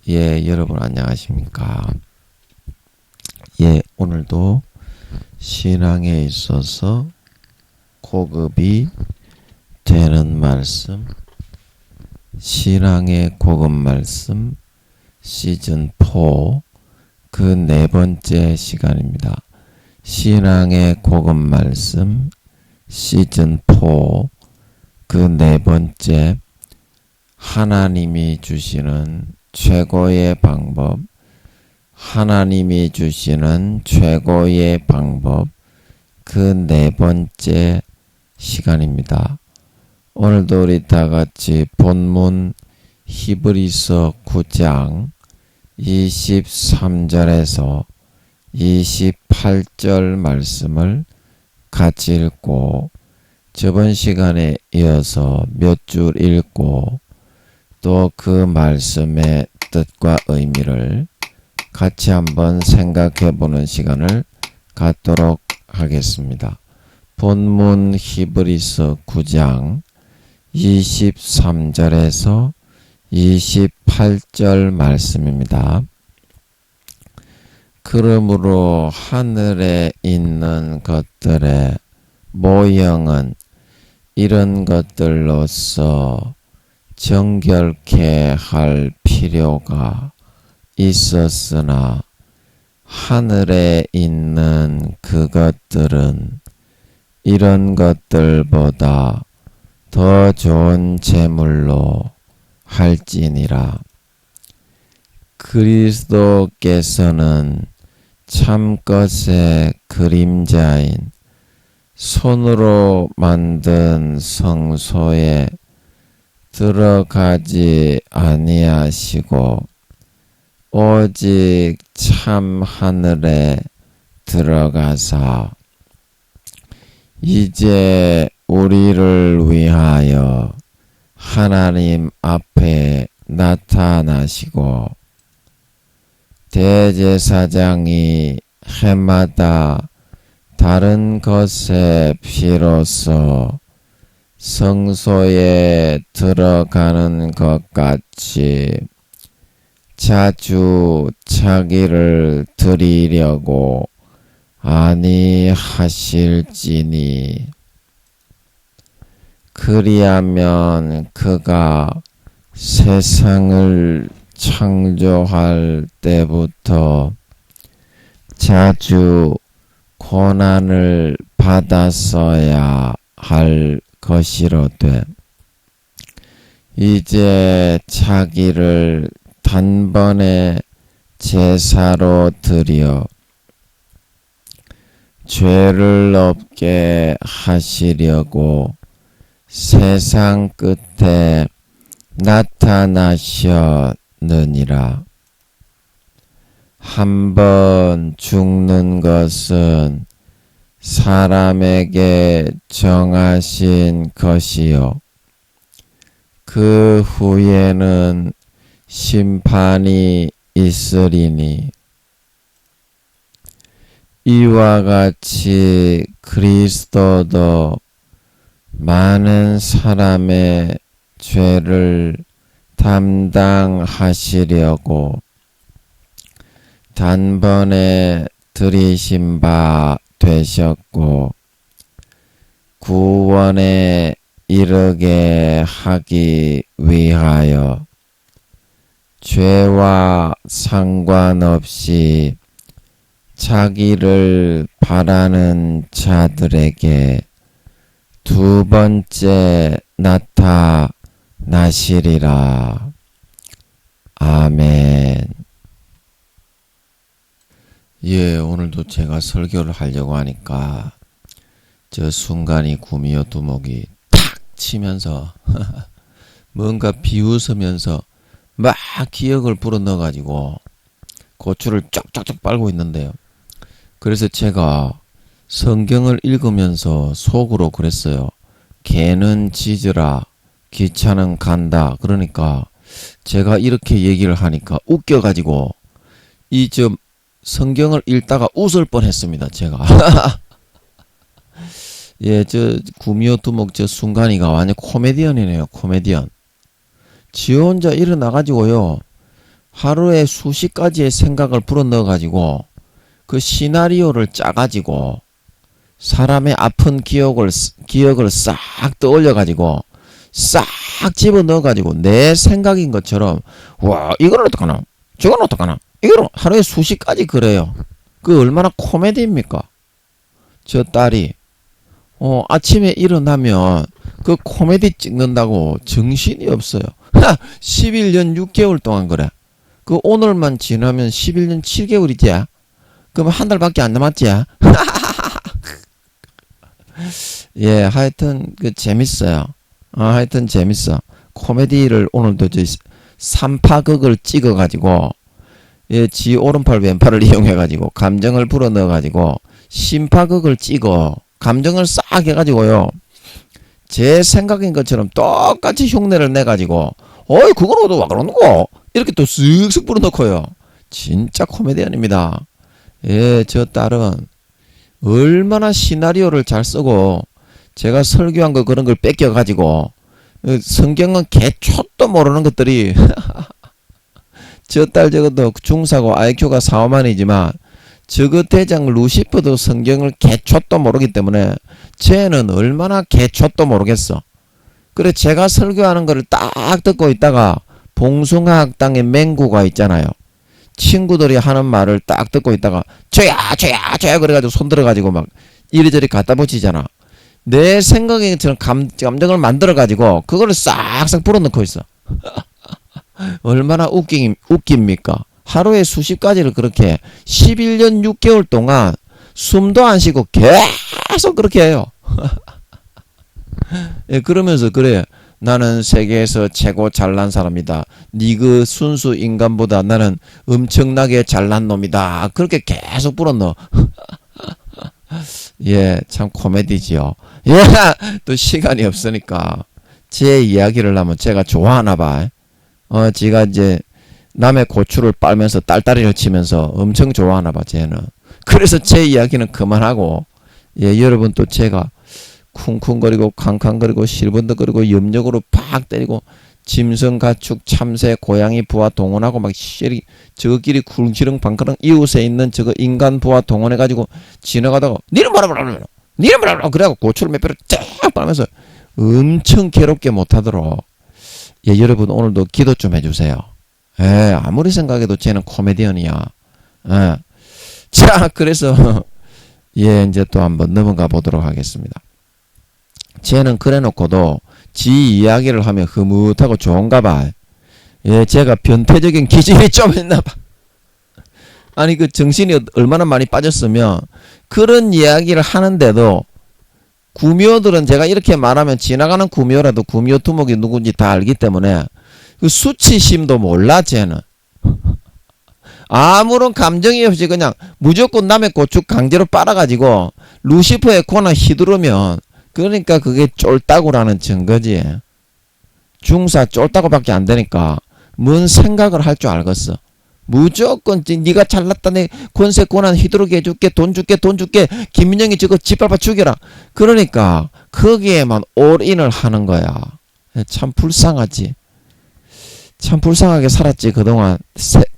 예, 여러분 안녕하십니까? 예, 오늘도 신앙에 있어서 고급이 되는 말씀, 신앙의 고급 말씀 시즌 4 그 네 번째 시간입니다. 신앙의 고급 말씀 시즌 4 그 네 번째, 하나님이 주시는 최고의 방법, 하나님이 주시는 최고의 방법, 그 네 번째 시간입니다. 오늘도 우리 다 같이 본문 히브리서 9장 23절에서 28절 말씀을 같이 읽고, 저번 시간에 이어서 몇 줄 읽고 또 그 말씀의 뜻과 의미를 같이 한번 생각해 보는 시간을 갖도록 하겠습니다. 본문 히브리서 9장 23절에서 28절 말씀입니다. 그러므로 하늘에 있는 것들의 모형은 이런 것들로서 정결케 할 필요가 있었으나 하늘에 있는 그것들은 이런 것들보다 더 좋은 제물로 할지니라. 그리스도께서는 참것의 그림자인 손으로 만든 성소에 들어가지 아니하시고 오직 참 하늘에 들어가사 이제 우리를 위하여 하나님 앞에 나타나시고 대제사장이 해마다 다른 것의 피로서 성소에 들어가는 것 같이 자주 자기를 드리려고 아니하실지니, 그리하면 그가 세상을 창조할 때부터 자주 고난을 받았어야 할 것이로되 이제 자기를 단번에 제사로 드려 죄를 없게 하시려고 세상 끝에 나타나셨느니라. 한 번 죽는 것은 사람에게 정하신 것이요 그 후에는 심판이 있으리니, 이와 같이 그리스도도 많은 사람의 죄를 담당하시려고 단번에 들이신 바 되셨고 구원에 이르게 하기 위하여 죄와 상관없이 자기를 바라는 자들에게 두 번째 나타나시리라. 아멘. 예, 오늘도 제가 설교를 하려고 하니까 저 순간이 구미호 두목이 탁 치면서 뭔가 비웃으면서 막 기억을 불어넣어가지고 고추를 쫙쫙쫙 빨고 있는데요. 그래서 제가 성경을 읽으면서 속으로 그랬어요. 개는 짖으라, 기차는 간다. 그러니까 제가 이렇게 얘기를 하니까 웃겨가지고 성경을 읽다가 웃을 뻔했습니다. 제가. 예, 구미호 두목 순간이가 완전 코미디언이네요. 코미디언. 지 혼자 일어나가지고요. 하루에 수십 가지의 생각을 불어넣어가지고 그 시나리오를 짜가지고 사람의 아픈 기억을 싹 떠올려가지고 싹 집어넣어가지고 내 생각인 것처럼 와 이건 어떡하나 저건 어떡하나 이걸 하루에 수십 가지 그래요. 그 얼마나 코미디입니까? 저 딸이 아침에 일어나면 그 코미디 찍는다고 정신이 없어요. 11년 6개월 동안 그래. 그 오늘만 지나면 11년 7개월이지. 그럼 한 달밖에 안 남았지. 예, 하여튼 그 재밌어요. 하여튼 재밌어. 코미디를 오늘도 저 3파극을 찍어가지고 예, 지 오른팔 왼팔을 이용해가지고 감정을 불어넣어가지고 심파극을 찍어 감정을 싹 해가지고요. 제 생각인 것처럼 똑같이 흉내를 내가지고 어이 그거는 와 그러는 거 이렇게 또 쓱쓱 불어넣고요. 진짜 코미디언입니다. 예, 저 딸은 얼마나 시나리오를 잘 쓰고 제가 설교한 거 그런 걸 뺏겨가지고 성경은 개초도 모르는 것들이 저 딸 저것도 중사고 IQ가 4, 5만이지만 저거 대장 루시퍼도 성경을 개초도 모르기 때문에 쟤는 얼마나 개초도 모르겠어. 그래 제가 설교하는 거를 딱 듣고 있다가 봉숭아학당의 맹구가 있잖아요. 친구들이 하는 말을 딱 듣고 있다가 저야 그래가지고 손 들어가지고 막 이리저리 갖다 붙이잖아. 내 생각처럼 감정을 만들어가지고 그거를 싹싹 불어넣고 있어. 얼마나 웃깁니까? 하루에 수십 가지를 그렇게 11년 6개월 동안 숨도 안 쉬고 계속 그렇게 해요. 예, 그러면서 그래 나는 세계에서 최고 잘난 사람이다. 니 그 순수 인간보다 나는 엄청나게 잘난 놈이다. 그렇게 계속 불어넣어. 예, 참 코미디지요. 예, 또 시간이 없으니까 제 이야기를 하면 제가 좋아하나 봐. 지가 이제 남의 고추를 빨면서 딸딸이를 치면서 엄청 좋아하나 봐, 쟤는. 그래서 제 이야기는 그만하고, 예, 여러분 또 제가 쿵쿵거리고 캉캉거리고 실번덕거리고 염력으로 팍 때리고 짐승 가축 참새 고양이 부하 동원하고 막 저끼리 쿵시렁 방크렁 이웃에 있는 저거 인간 부하 동원해가지고 지나가다가 니는 뭐라 그래갖고 고추를 몇 배를 쫙 빨면서 엄청 괴롭게 못하도록 예, 여러분 오늘도 기도 좀 해주세요. 예, 아무리 생각해도 쟤는 코미디언이야. 예. 자, 그래서 예, 이제 또 한번 넘어가 보도록 하겠습니다. 쟤는 그래놓고도 지 이야기를 하면 흐뭇하고 좋은가 봐. 예, 제가 변태적인 기질이 좀 있나 봐. 아니 그 정신이 얼마나 많이 빠졌으면 그런 이야기를 하는데도 구미호들은 제가 이렇게 말하면 지나가는 구미호라도 구미호 두목이 누군지 다 알기 때문에 그 수치심도 몰라 쟤는. 아무런 감정이 없이 그냥 무조건 남의 고추 강제로 빨아가지고 루시퍼의 코나 휘두르면 그러니까 그게 쫄따구라는 증거지. 중사 쫄따구밖에 안 되니까 뭔 생각을 할 줄 알겠어. 무조건 네가 잘났다 내 권세 권한 휘두르게 해줄게 돈 줄게 김민영이 저거 짓밟아 죽여라. 그러니까 거기에만 올인을 하는 거야. 참 불쌍하지. 참 불쌍하게 살았지. 그동안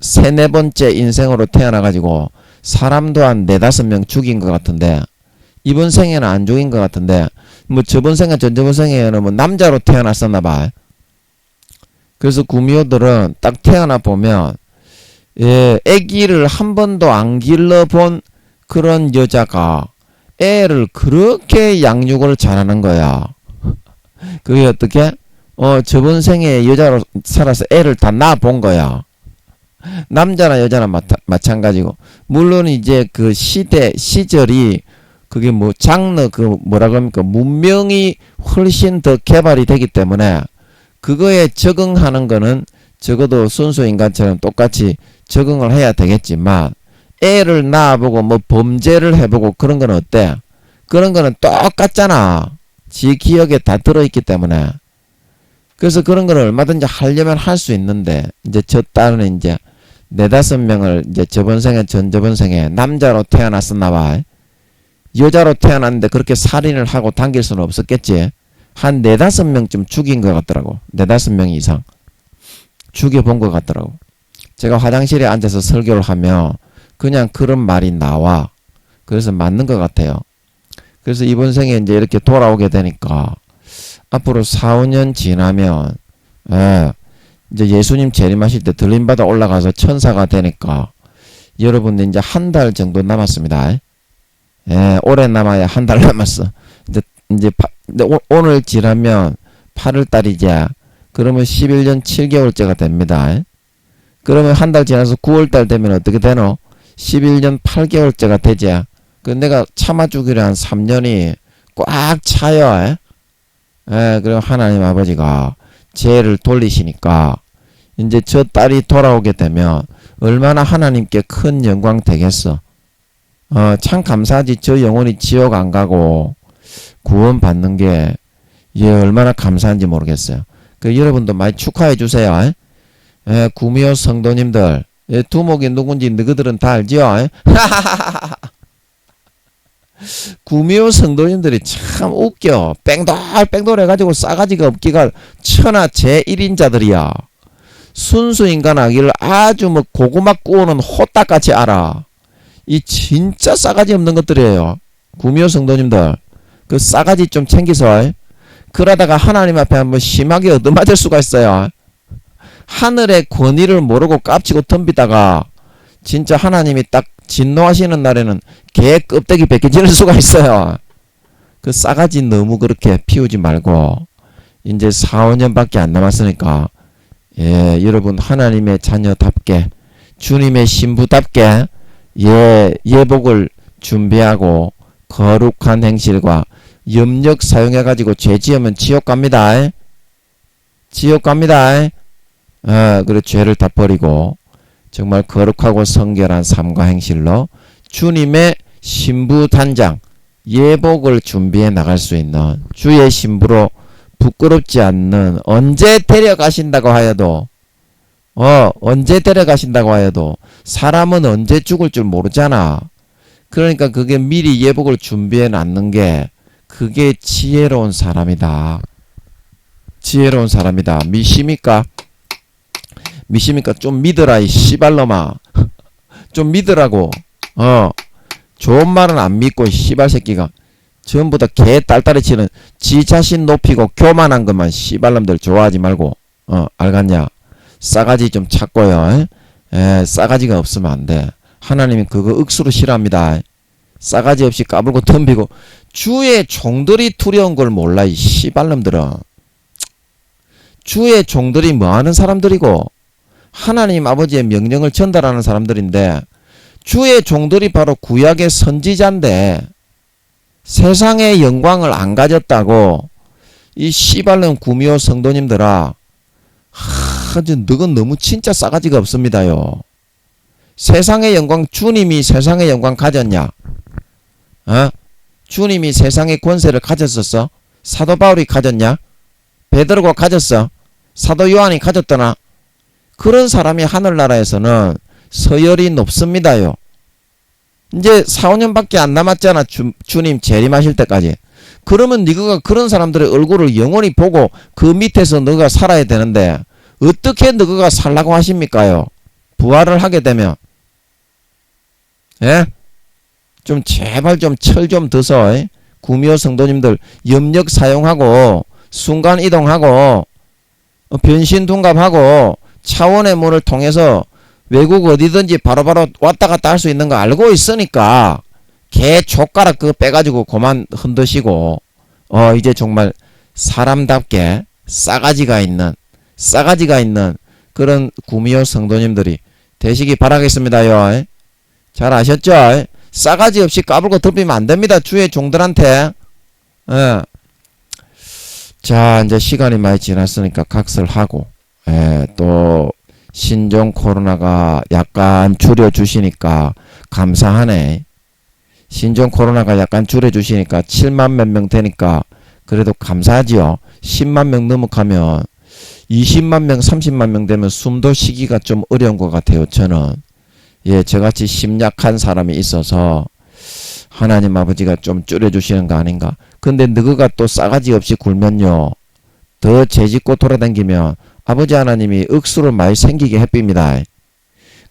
세네 번째 인생으로 태어나가지고 사람도 한 4-5명 죽인 것 같은데 이번 생에는 안 죽인 것 같은데 뭐 저번 생에 전저번 생에는 뭐 남자로 태어났었나 봐. 그래서 구미호들은 딱 태어나 보면 예, 애기를 한 번도 안 길러본 그런 여자가 애를 그렇게 양육을 잘하는 거야. 그게 어떻게? 저번 생에 여자로 살아서 애를 다 낳아본 거야. 남자나 여자나 마찬가지고. 물론 이제 그 시절이 그게 뭐 장르 그 뭐라 그럽니까? 문명이 훨씬 더 개발이 되기 때문에 그거에 적응하는 거는 적어도 순수 인간처럼 똑같이 적응을 해야 되겠지만 애를 낳아보고 뭐 범죄를 해보고 그런 건 어때? 그런 거는 똑같잖아. 지 기억에 다 들어있기 때문에. 그래서 그런 거를 얼마든지 하려면 할 수 있는데 이제 저 딸은 이제 4-5명을 이제 저번 생에 전저번 생에 남자로 태어났었나 봐. 여자로 태어났는데 그렇게 살인을 하고 당길 수는 없었겠지. 한 4-5명쯤 죽인 것 같더라고. 4-5명 이상 죽여본 것 같더라고. 제가 화장실에 앉아서 설교를 하면 그냥 그런 말이 나와. 그래서 맞는 것 같아요. 그래서 이번 생에 이제 이렇게 돌아오게 되니까 앞으로 4, 5년 지나면 이제 예수님 재림하실 때 들림받아 올라가서 천사가 되니까 여러분들 이제 한 달 정도 남았습니다. 올해 남아야 한 달 남았어. 이제 오늘 지나면 8월 달이자 그러면 11년 7개월째가 됩니다. 그러면 한 달 지나서 9월 달 되면 어떻게 되노? 11년 8개월째가 되지. 그 내가 참아주기로 한 3년이 꽉 차요. 그럼 하나님 아버지가 죄를 돌리시니까 이제 저 딸이 돌아오게 되면 얼마나 하나님께 큰 영광 되겠어. 참 감사하지. 저 영혼이 지옥 안 가고 구원 받는 게 얼마나 감사한지 모르겠어요. 그 여러분도 많이 축하해 주세요. 구미호 성도님들, 두목이 누군지 너희들은 다 알죠? 구미호 성도님들이 참 웃겨. 뺑돌 해가지고 싸가지가 없기가 천하 제1인자들이야. 순수 인간 아기를 아주 뭐 고구마 구우는 호딱같이 알아. 이 진짜 싸가지 없는 것들이에요. 구미호 성도님들, 그 싸가지 좀 챙기서. 그러다가 하나님 앞에 한번 심하게 얻어맞을 수가 있어요. 하늘의 권위를 모르고 깝치고 덤비다가 진짜 하나님이 딱 진노하시는 날에는 개 껍데기 벗겨지는 수가 있어요. 그 싸가지 너무 그렇게 피우지 말고 이제 4, 5년밖에 안 남았으니까 여러분 하나님의 자녀답게 주님의 신부답게 예복을 준비하고 거룩한 행실과 염력 사용해가지고 죄 지으면 지옥 갑니다. 지옥 갑니다. 그래 죄를 다 버리고 정말 거룩하고 성결한 삶과 행실로 주님의 신부 단장 예복을 준비해 나갈 수 있는 주의 신부로 부끄럽지 않는 언제 데려가신다고 하여도 언제 데려가신다고 하여도 사람은 언제 죽을 줄 모르잖아. 그러니까 그게 미리 예복을 준비해 놨는 게 그게 지혜로운 사람이다. 지혜로운 사람이다. 미십니까? 미십니까? 좀 믿으라 이 씨발놈아. 좀 믿으라고. 좋은 말은 안 믿고 씨발 새끼가 전부 다 개 딸딸이 치는 지 자신 높이고 교만한 것만 씨발놈들 좋아하지 말고 알겠냐? 싸가지 좀 찾고요. 싸가지가 없으면 안 돼. 하나님이 그거 억수로 싫어합니다. 싸가지 없이 까불고 덤비고 주의 종들이 두려운 걸 몰라 이 씨발놈들은. 주의 종들이 뭐하는 사람들이고 하나님 아버지의 명령을 전달하는 사람들인데 주의 종들이 바로 구약의 선지자인데 세상의 영광을 안 가졌다고 이 씨발놈 구미호 성도님들아 너건 너무 진짜 싸가지가 없습니다요. 세상의 영광 주님이 세상의 영광 가졌냐? 주님이 세상의 권세를 가졌었어? 사도 바울이 가졌냐? 베드로가 가졌어? 사도 요한이 가졌더나? 그런 사람이 하늘나라에서는 서열이 높습니다요. 이제 4, 5년밖에 안 남았잖아. 주님 재림하실 때까지. 그러면 네가 그런 사람들의 얼굴을 영원히 보고 그 밑에서 너가 살아야 되는데 어떻게 너가 살라고 하십니까요? 부활을 하게 되면. 좀 제발 좀 철 좀 드서 구미호 성도님들 염력 사용하고 순간 이동하고 변신 둔갑하고 차원의 문을 통해서 외국 어디든지 바로바로 왔다 갔다 할 수 있는 거 알고 있으니까 개 족가락 그거 빼가지고 그만 흔드시고 이제 정말 사람답게 싸가지가 있는 그런 구미호 성도님들이 되시기 바라겠습니다요. 잘 아셨죠? 싸가지 없이 까불고 덮이면 안 됩니다. 주의 종들한테. 자, 이제 시간이 많이 지났으니까 각설하고, 또, 신종 코로나가 약간 줄여주시니까 감사하네. 신종 코로나가 약간 줄여주시니까 7만 몇 명 되니까 그래도 감사하지요. 10만 명 넘어가면 20만 명, 30만 명 되면 숨도 쉬기가 좀 어려운 것 같아요. 저는. 저같이 심약한 사람이 있어서 하나님 아버지가 좀 줄여주시는 거 아닌가. 근데 너가 또 싸가지 없이 굴면요. 더 죄짓고 돌아다니면 아버지 하나님이 억수로 많이 생기게 해빕니다.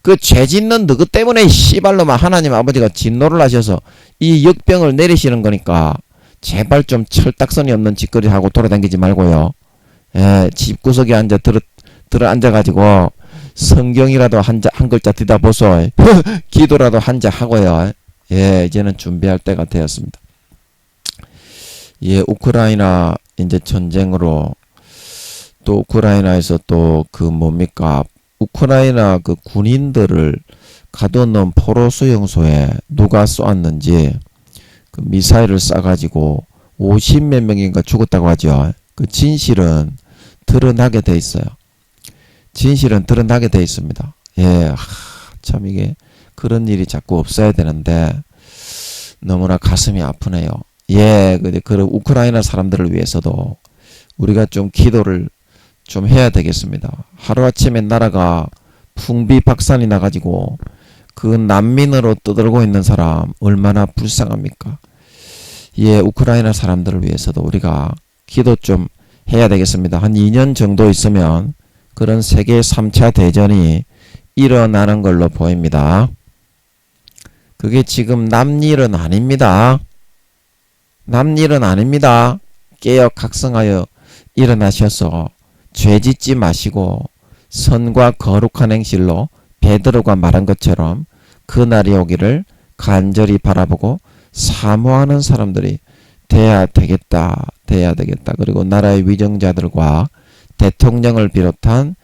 그 죄 짓는 너그 때문에 씨발로만 하나님 아버지가 진노를 하셔서 이 역병을 내리시는 거니까 제발 좀 철딱선이 없는 짓거리 하고 돌아다니지 말고요. 예, 집구석에 들어 앉아가지고 성경이라도 한 글자 뒤다 보소. 기도라도 한자 하고요. 예, 이제는 준비할 때가 되었습니다. 예, 우크라이나 이제 전쟁으로 또 우크라이나에서 또 그 뭡니까? 우크라이나 그 군인들을 가둬놓은 포로 수용소에 누가 쏘았는지 그 미사일을 쏴가지고 50몇 명인가 죽었다고 하죠. 그 진실은 드러나게 돼 있어요. 진실은 드러나게 돼 있습니다. 예, 참 이게 그런 일이 자꾸 없어야 되는데 너무나 가슴이 아프네요. 예, 그런 우크라이나 사람들을 위해서도 우리가 좀 기도를 좀 해야 되겠습니다. 하루아침에 나라가 풍비박산이 나가지고 그 난민으로 떠들고 있는 사람 얼마나 불쌍합니까? 예, 우크라이나 사람들을 위해서도 우리가 기도 좀 해야 되겠습니다. 한 2년 정도 있으면 그런 세계 3차 대전이 일어나는 걸로 보입니다. 그게 지금 남일은 아닙니다. 남일은 아닙니다. 깨어 각성하여 일어나셔서 죄짓지 마시고 선과 거룩한 행실로 베드로가 말한 것처럼 그날이 오기를 간절히 바라보고 사모하는 사람들이 돼야 되겠다. 그리고 나라의 위정자들과 대통령을 비롯한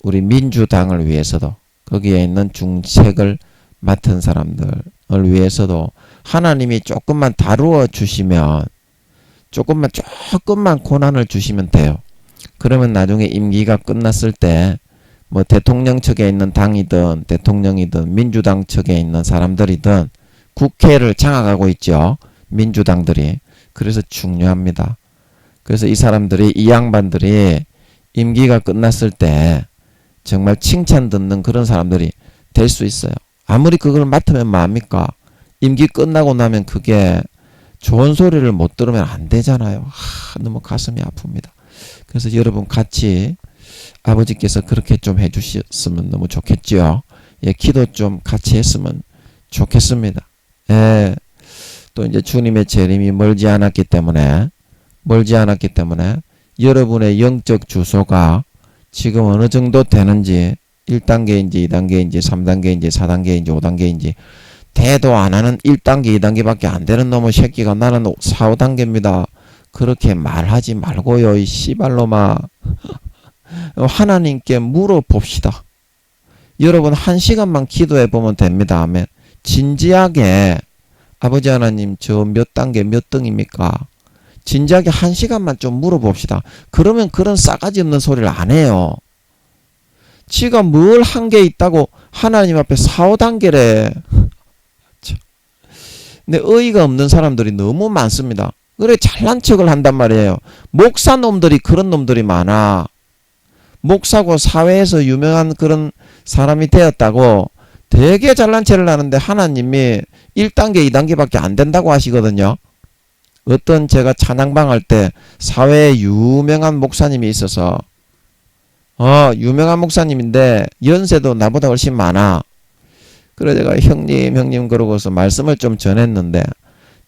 우리 민주당을 위해서도 거기에 있는 중책을 맡은 사람들을 위해서도 하나님이 조금만 다루어 주시면 조금만 고난을 주시면 돼요. 그러면 나중에 임기가 끝났을 때 뭐 대통령 측에 있는 당이든 대통령이든 민주당 측에 있는 사람들이든 국회를 장악하고 있죠. 민주당들이. 그래서 중요합니다. 그래서 이 사람들이 이 양반들이 임기가 끝났을 때 정말 칭찬 듣는 그런 사람들이 될 수 있어요. 아무리 그걸 맡으면 뭐합니까? 임기 끝나고 나면 그게 좋은 소리를 못 들으면 안 되잖아요. 너무 가슴이 아픕니다. 그래서 여러분 같이 아버지께서 그렇게 좀 해주셨으면 너무 좋겠지요. 예, 기도 좀 같이 했으면 좋겠습니다. 예, 또 이제 주님의 재림이 멀지 않았기 때문에 여러분의 영적 주소가 지금 어느 정도 되는지 1단계인지 2단계인지 3단계인지 4단계인지 5단계인지 대도 안 하는 1단계 2단계밖에 안 되는 놈의 새끼가 나는 4, 5단계입니다. 그렇게 말하지 말고요. 이 씨발로마. 하나님께 물어봅시다. 여러분 1시간만 기도해보면 됩니다. 아멘. 진지하게 아버지 하나님 저 몇 단계 몇 등입니까? 진지하게 1시간만 좀 물어봅시다. 그러면 그런 싸가지 없는 소리를 안 해요. 지가 뭘 한 게 있다고 하나님 앞에 4, 5단계래. 근데 어이가 없는 사람들이 너무 많습니다. 그래 잘난 척을 한단 말이에요. 목사놈들이 그런 놈들이 많아. 목사고 사회에서 유명한 그런 사람이 되었다고 되게 잘난 척을 하는데 하나님이 1단계 2단계밖에 안 된다고 하시거든요. 어떤 제가 찬양방 할 때 사회에 유명한 목사님이 있어서 유명한 목사님인데 연세도 나보다 훨씬 많아. 그래 제가 형님 그러고서 말씀을 좀 전했는데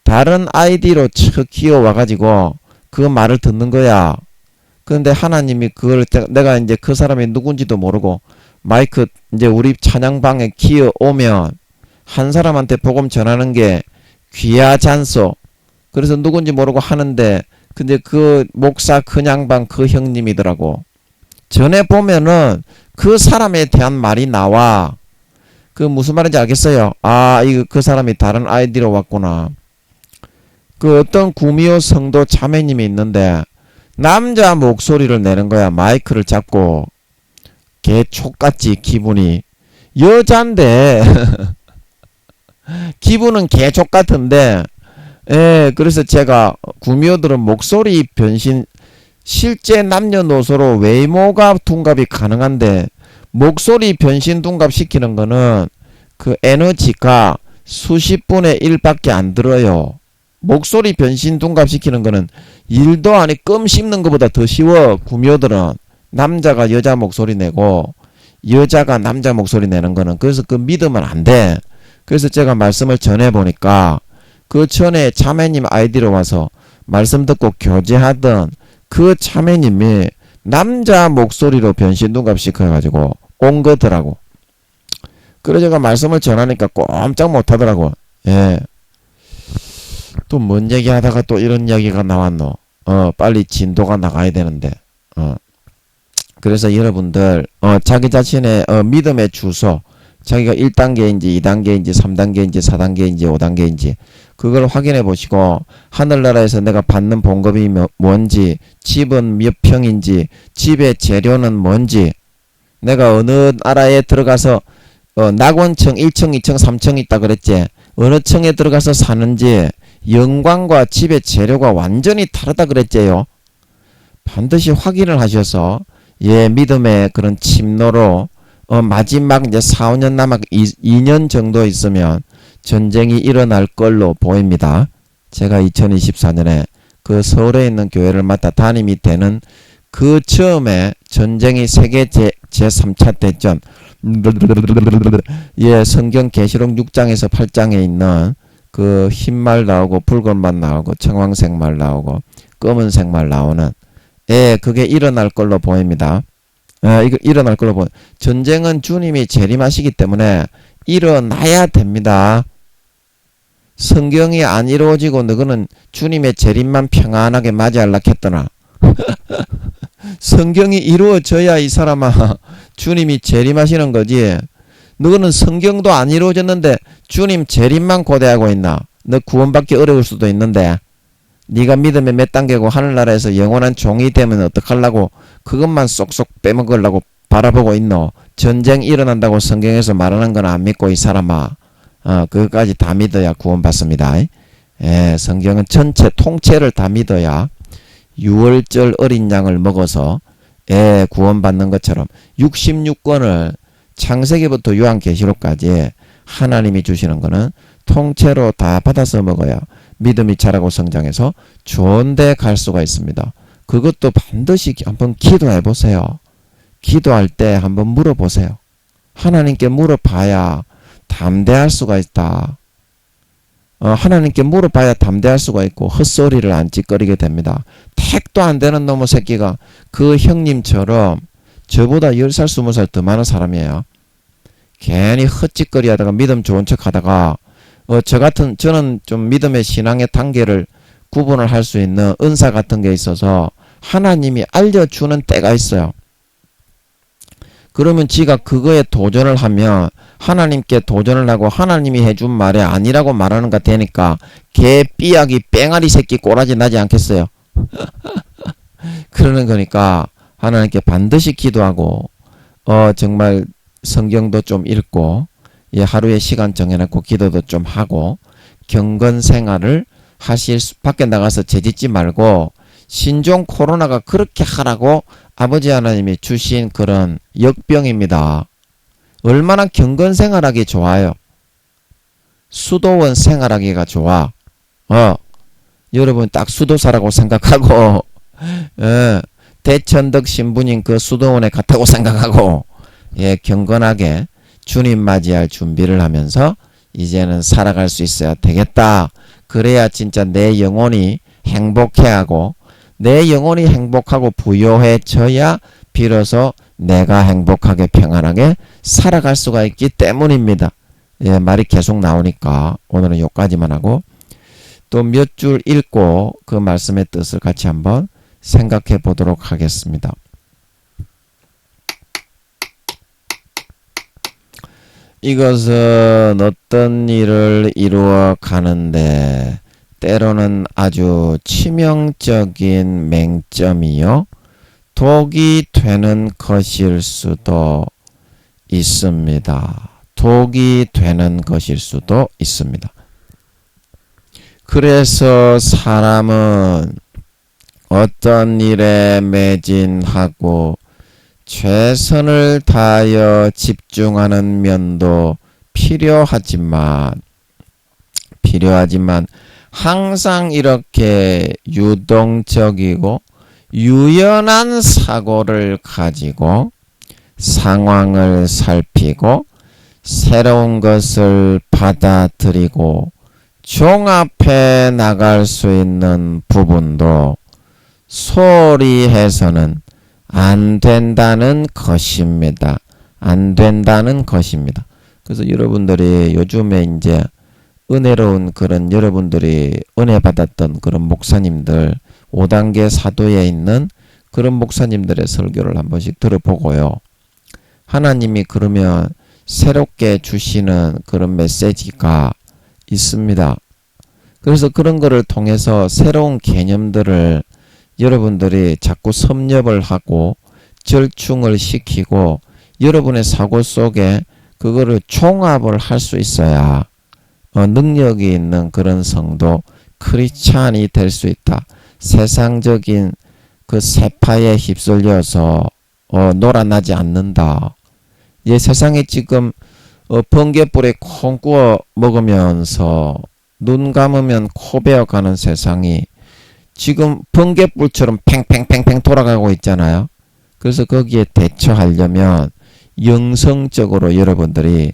다른 아이디로 척 기어와가지고 그 말을 듣는 거야. 그런데 하나님이 그걸 내가 이제 그 사람이 누군지도 모르고 마이크 이제 우리 찬양방에 기어오면 한 사람한테 복음 전하는 게 귀하잖소. 그래서 누군지 모르고 하는데 근데 그 목사 그냥방 그 형님이더라고. 전에 보면은 그 사람에 대한 말이 나와. 그 무슨 말인지 알겠어요? 이거 그 사람이 다른 아이디로 왔구나. 그 어떤 구미호 성도 자매님이 있는데 남자 목소리를 내는 거야. 마이크를 잡고 개촉같지 기분이. 여잔데 기분은 개촉 같은데 그래서 제가 구미호들은 목소리 변신 실제 남녀노소로 외모가 둔갑이 가능한데 목소리 변신 둔갑 시키는 거는 그 에너지가 수십 분의 1밖에 안 들어요. 목소리 변신 둔갑 시키는 거는 일도 아니 껌 씹는 것보다 더 쉬워. 구미호들은 남자가 여자 목소리 내고 여자가 남자 목소리 내는 거는. 그래서 그 믿으면 안 돼. 그래서 제가 말씀을 전해보니까 그 전에 자매님 아이디로 와서 말씀 듣고 교제하던 그 자매님이 남자 목소리로 변신 둔갑시켜가지고 온 거더라고. 그래서 제가 말씀을 전하니까 꼼짝 못하더라고. 예. 또 뭔 얘기하다가 또 이런 이야기가 나왔노. 빨리 진도가 나가야 되는데. 그래서 여러분들 자기 자신의 믿음의 주소, 자기가 1단계인지 2단계인지 3단계인지 4단계인지 5단계인지 그걸 확인해 보시고, 하늘나라에서 내가 받는 봉급이 뭔지, 집은 몇 평인지, 집의 재료는 뭔지, 내가 어느 나라에 들어가서 낙원층 1층 2층 3층 있다 그랬지, 어느 층에 들어가서 사는지 영광과 집의 재료가 완전히 다르다 그랬지요. 반드시 확인을 하셔서 믿음의 그런 침노로 마지막 이제 4, 5년 남아 2년 정도 있으면 전쟁이 일어날 걸로 보입니다. 제가 2024년에 그 서울에 있는 교회를 맡아 담임이 되는 그 처음에 전쟁이 세계 제3차 대전, 성경 계시록 6장에서 8장에 있는 그 흰말 나오고 붉은말 나오고 청황색말 나오고 검은색말 나오는 그게 일어날 걸로 보입니다. 이거 일어날 걸로 보여. 전쟁은 주님이 재림하시기 때문에 일어나야 됩니다. 성경이 안 이루어지고 너는 주님의 재림만 평안하게 맞이하려고 했더나. 성경이 이루어져야 이 사람아 주님이 재림하시는 거지. 너는 성경도 안 이루어졌는데 주님 재림만 고대하고 있나? 너 구원받기 어려울 수도 있는데 네가 믿음의 몇 단계고 하늘나라에서 영원한 종이 되면 어떡하려고 그것만 쏙쏙 빼먹으려고 바라보고 있노? 전쟁 일어난다고 성경에서 말하는 건 안 믿고 이 사람아. 그것까지 다 믿어야 구원받습니다. 성경은 전체 통째를 다 믿어야 유월절 어린 양을 먹어서 구원받는 것처럼 66권을 창세기부터 요한계시록까지 하나님이 주시는 거는 통째로 다 받아서 먹어야 믿음이 자라고 성장해서 좋은 데 갈 수가 있습니다. 그것도 반드시 한번 기도해 보세요. 기도할 때 한번 물어보세요. 하나님께 물어봐야 담대할 수가 있다. 하나님께 물어봐야 담대할 수가 있고 헛소리를 안 찌꺼리게 됩니다. 택도 안 되는 놈의 새끼가 그 형님처럼 저보다 10살 20살 더 많은 사람이에요. 괜히 헛짓거리 하다가 믿음 좋은 척 하다가 저는 좀 믿음의 신앙의 단계를 구분을 할 수 있는 은사 같은 게 있어서 하나님이 알려주는 때가 있어요. 그러면 지가 그거에 도전을 하면 하나님께 도전을 하고 하나님이 해준 말이 아니라고 말하는 거 되니까 개 삐약이 뺑아리 새끼 꼬라지 나지 않겠어요? 그러는 거니까 하나님께 반드시 기도하고 정말 성경도 좀 읽고 하루에 시간 정해놓고 기도도 좀 하고 경건 생활을 하실 밖에 나가서 재짓지 말고 신종 코로나가 그렇게 하라고 아버지 하나님이 주신 그런 역병입니다. 얼마나 경건 생활하기 좋아요. 수도원 생활하기가 좋아. 여러분 딱 수도사라고 생각하고 대천덕 신부님 그 수도원에 갔다고 생각하고 경건하게 주님 맞이할 준비를 하면서 이제는 살아갈 수 있어야 되겠다. 그래야 진짜 내 영혼이 행복해하고 내 영혼이 행복하고 부요해져야 비로소 내가 행복하게 평안하게 살아갈 수가 있기 때문입니다. 말이 계속 나오니까 오늘은 여기까지만 하고 또 몇 줄 읽고 그 말씀의 뜻을 같이 한번 생각해 보도록 하겠습니다. 이것은 어떤 일을 이루어 가는데 때로는 아주 치명적인 맹점이요 독이 되는 것일 수도 있습니다. 독이 되는 것일 수도 있습니다. 그래서 사람은 어떤 일에 매진하고 최선을 다하여 집중하는 면도 필요하지만 항상 이렇게 유동적이고 유연한 사고를 가지고 상황을 살피고 새로운 것을 받아들이고 종합해 나갈 수 있는 부분도 소홀히 해서는 안 된다는 것입니다. 안 된다는 것입니다. 그래서 여러분들이 요즘에 이제 은혜로운 그런 여러분들이 은혜 받았던 그런 목사님들 5단계 사도에 있는 그런 목사님들의 설교를 한 번씩 들어보고요. 하나님이 그러면 새롭게 주시는 그런 메시지가 있습니다. 그래서 그런 거를 통해서 새로운 개념들을 여러분들이 자꾸 섭렵을 하고 절충을 시키고 여러분의 사고 속에 그거를 종합을 할 수 있어야 능력이 있는 그런 성도 크리스찬이 될 수 있다. 세상적인 그 세파에 휩쓸려서 놀아나지 않는다. 이 세상에 지금 번개불에 콩 구워 먹으면서 눈 감으면 코 베어가는 세상이 지금 번개불처럼 팽팽팽팽 돌아가고 있잖아요. 그래서 거기에 대처하려면 영성적으로 여러분들이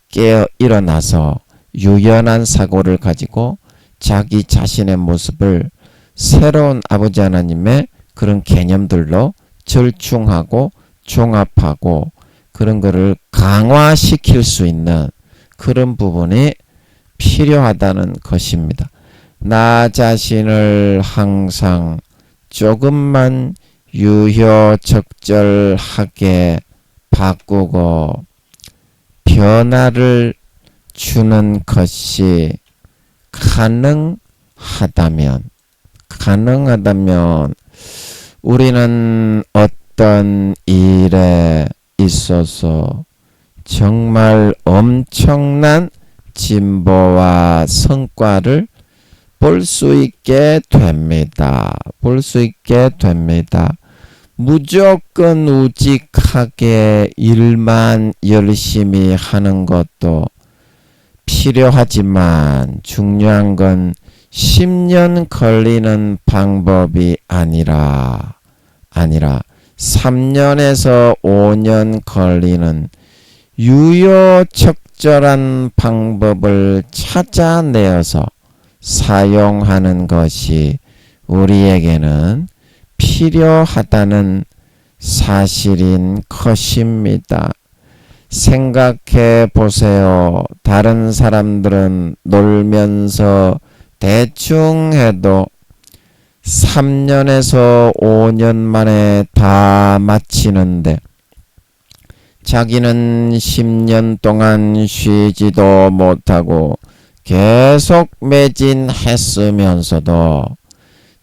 깨어 일어나서 유연한 사고를 가지고 자기 자신의 모습을 새로운 아버지 하나님의 그런 개념들로 절충하고 종합하고 그런 거를 강화시킬 수 있는 그런 부분이 필요하다는 것입니다. 나 자신을 항상 조금만 유효적절하게 바꾸고 변화를 주는 것이 가능하다면 우리는 어떤 일에 있어서 정말 엄청난 진보와 성과를 볼 수 있게 됩니다. 무조건 우직하게 일만 열심히 하는 것도 필요하지만 중요한 건 10년 걸리는 방법이 아니라 3년에서 5년 걸리는 유효적절한 방법을 찾아내어서 사용하는 것이 우리에게는 필요하다는 사실인 것입니다. 생각해 보세요. 다른 사람들은 놀면서 대충 해도 3년에서 5년 만에 다 마치는데 자기는 10년 동안 쉬지도 못하고 계속 매진했으면서도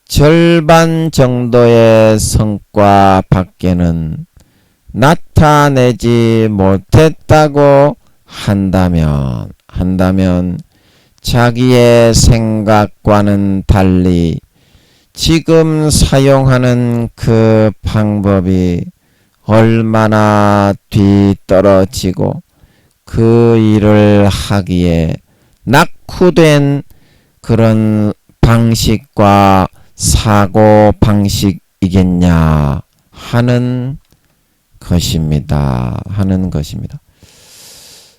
절반 정도의 성과 밖에는 나타내지 못했다고 한다면 자기의 생각과는 달리 지금 사용하는 그 방법이 얼마나 뒤떨어지고 그 일을 하기에 낙후된 그런 방식과 사고 방식이겠냐 하는 것입니다.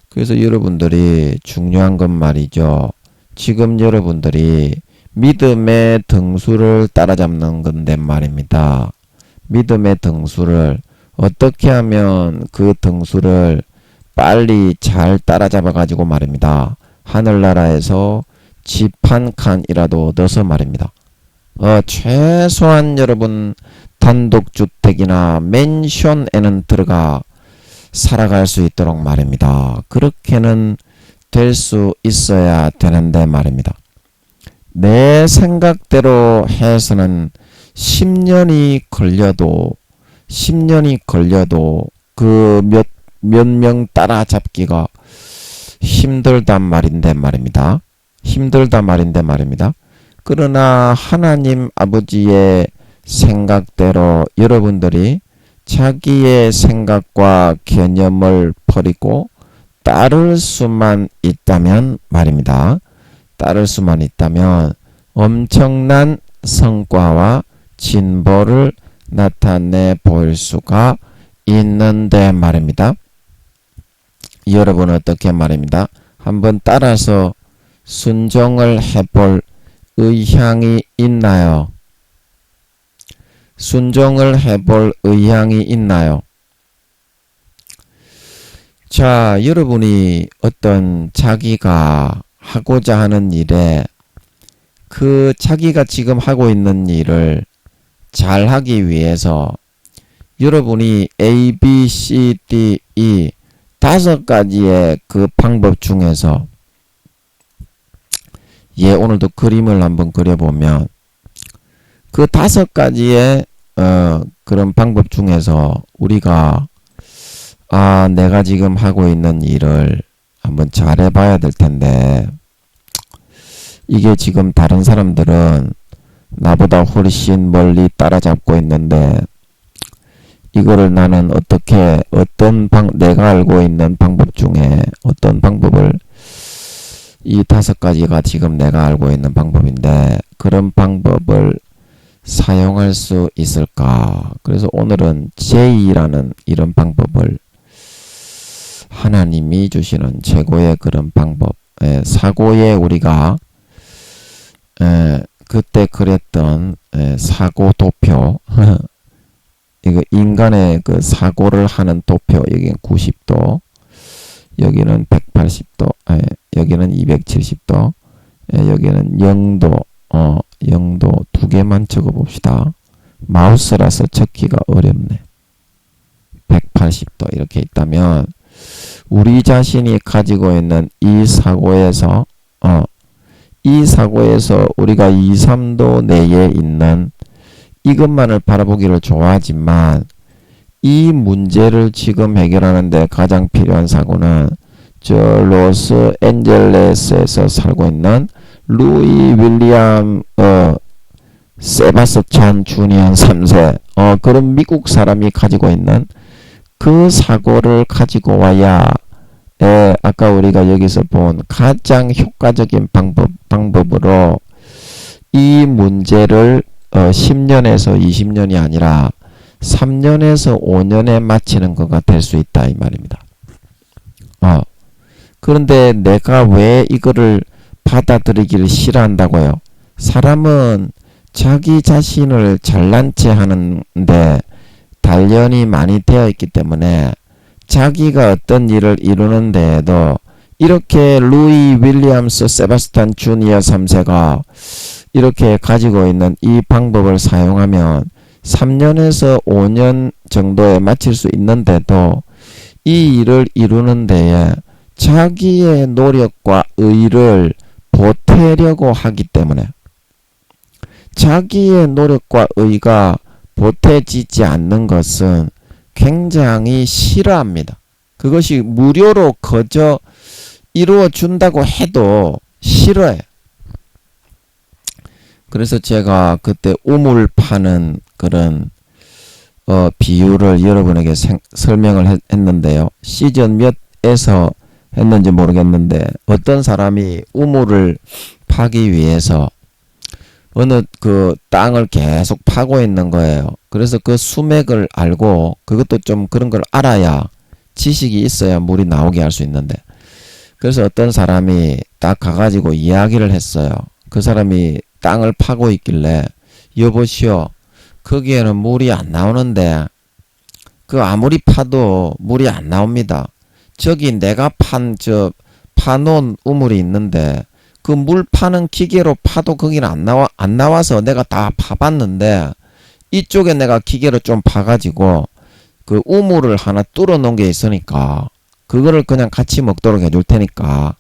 그래서 여러분들이 중요한 건 말이죠. 지금 여러분들이 믿음의 등수를 따라잡는 건데 말입니다. 믿음의 등수를 어떻게 하면 그 등수를 빨리 잘 따라잡아 가지고 말입니다. 하늘나라에서 집 한 칸이라도 얻어서 말입니다. 최소한 여러분 단독주택이나 맨션에는 들어가 살아갈 수 있도록 말입니다. 그렇게는 될 수 있어야 되는데 말입니다. 내 생각대로 해서는 10년이 걸려도 그 몇 명 따라잡기가 힘들단 말인데 말입니다. 그러나 하나님 아버지의 생각대로 여러분들이 자기의 생각과 개념을 버리고 따를 수만 있다면 말입니다. 엄청난 성과와 진보를 나타내 보일 수가 있는데 말입니다. 여러분 어떻게 말입니다. 한번 따라서 순종을 해볼 의향이 있나요? 순종을 해볼 의향이 있나요? 자, 여러분이 어떤 자기가 하고자 하는 일에 그 자기가 지금 하고 있는 일을 잘 하기 위해서 여러분이 A, B, C, D, E 5가지의 그 방법 중에서 오늘도 그림을 한번 그려보면 그 5가지의 그런 방법 중에서 우리가 내가 지금 하고 있는 일을 한번 잘 해봐야 될 텐데 이게 지금 다른 사람들은 나보다 훨씬 멀리 따라잡고 있는데 이거를 나는 어떻게 내가 알고 있는 방법 중에 어떤 방법을 이 5가지가 지금 내가 알고 있는 방법인데 그런 방법을 사용할 수 있을까? 그래서 오늘은 J라는 이런 방법을 하나님이 주시는 최고의 그런 방법, 사고에 우리가 그때 그랬던 사고 도표 이거 인간의 그 사고를 하는 도표 여기는 90도 여기는 180도 여기는 270도 여기는 0도 0도 2개만 적어 봅시다. 마우스라서 적기가 어렵네. 180도 이렇게 있다면 우리 자신이 가지고 있는 이 사고에서 우리가 2, 3도 내에 있는 이것만을 바라보기를 좋아하지만 이 문제를 지금 해결하는데 가장 필요한 사고는 저 로스앤젤레스에서 살고 있는 루이 윌리엄 세바스찬 주니언 3세 그런 미국 사람이 가지고 있는 그 사고를 가지고 와야 아까 우리가 여기서 본 가장 효과적인 방법으로 이 문제를 10년에서 20년이 아니라 3년에서 5년에 마치는 거가 될 수 있다 이 말입니다. 그런데 내가 왜 이거를 받아들이기를 싫어한다고요? 사람은 자기 자신을 잘난 체 하는데 단련이 많이 되어 있기 때문에 자기가 어떤 일을 이루는 데에도 이렇게 루이 윌리엄스 세바스찬 주니어 3세가 이렇게 가지고 있는 이 방법을 사용하면 3년에서 5년 정도에 마칠 수 있는데도 이 일을 이루는 데에 자기의 노력과 의를 보태려고 하기 때문에 자기의 노력과 의가 보태지지 않는 것은 굉장히 싫어합니다. 그것이 무료로 거저 이루어 준다고 해도 싫어해. 그래서 제가 그때 우물 파는 그런 비유를 여러분에게 설명을 했는데요. 시즌 몇에서 했는지 모르겠는데 어떤 사람이 우물을 파기 위해서 어느 그 땅을 계속 파고 있는 거예요. 그래서 그 수맥을 알고 그것도 좀 그런 걸 알아야 지식이 있어야 물이 나오게 할 수 있는데 그래서 어떤 사람이 딱 가가지고 이야기를 했어요. 그 사람이 땅을 파고 있길래 여보시오 거기에는 물이 안 나오는데 그 아무리 파도 물이 안 나옵니다. 저기 내가 파놓은 우물이 있는데 그 물 파는 기계로 파도 거기는 안 나와서 내가 다 파봤는데 이쪽에 내가 기계로 좀 파가지고 그 우물을 하나 뚫어 놓은 게 있으니까 그거를 그냥 같이 먹도록 해줄 테니까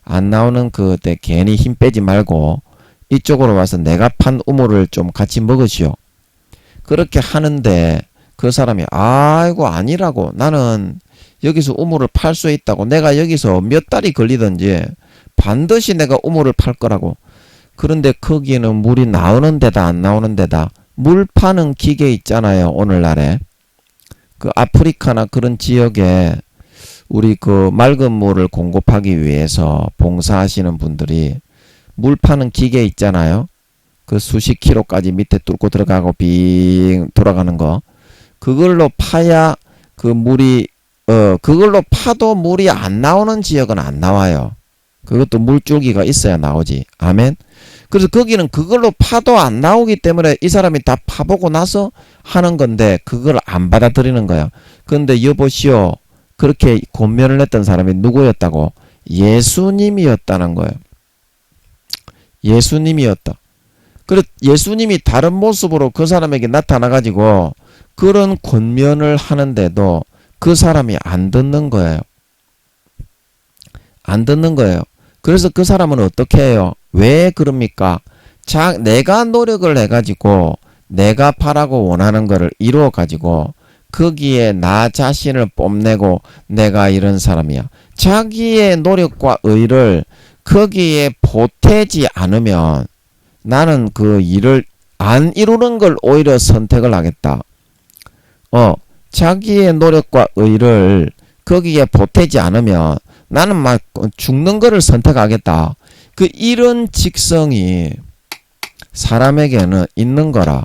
안 나오는 그때 괜히 힘 빼지 말고 이쪽으로 와서 내가 판 우물을 좀 같이 먹으시오. 그렇게 하는데 그 사람이 아이고 아니라고 나는 여기서 우물을 팔 수 있다고 내가 여기서 몇 달이 걸리든지 반드시 내가 우물을 팔 거라고. 그런데 거기는 물이 나오는 데다 안 나오는 데다 물 파는 기계 있잖아요. 오늘날에 그 아프리카나 그런 지역에 우리 그 맑은 물을 공급하기 위해서 봉사하시는 분들이 물 파는 기계 있잖아요. 그 수십 킬로까지 밑에 뚫고 들어가고 빙 돌아가는 거 그걸로 파야 그 물이 그걸로 파도 물이 안 나오는 지역은 안 나와요. 그것도 물줄기가 있어야 나오지. 아멘. 그래서 거기는 그걸로 파도 안 나오기 때문에 이 사람이 다 파보고 나서 하는 건데 그걸 안 받아들이는 거야. 그런데 여보시오, 그렇게 권면을 했던 사람이 누구였다고? 예수님이었다는 거예요. 예수님이었다. 그래서 예수님이 다른 모습으로 그 사람에게 나타나가지고 그런 권면을 하는데도 그 사람이 안 듣는 거예요. 안 듣는 거예요. 그래서 그 사람은 어떻게 해요? 왜 그럽니까? 내가 노력을 해가지고 내가 바라고 원하는 거를 이루어가지고 거기에 나 자신을 뽐내고 내가 이런 사람이야. 자기의 노력과 의를 거기에 보태지 않으면 나는 그 일을 안 이루는 걸 오히려 선택을 하겠다. 자기의 노력과 의를 거기에 보태지 않으면 나는 막 죽는 거를 선택하겠다. 그 이런 직성이 사람에게는 있는 거라.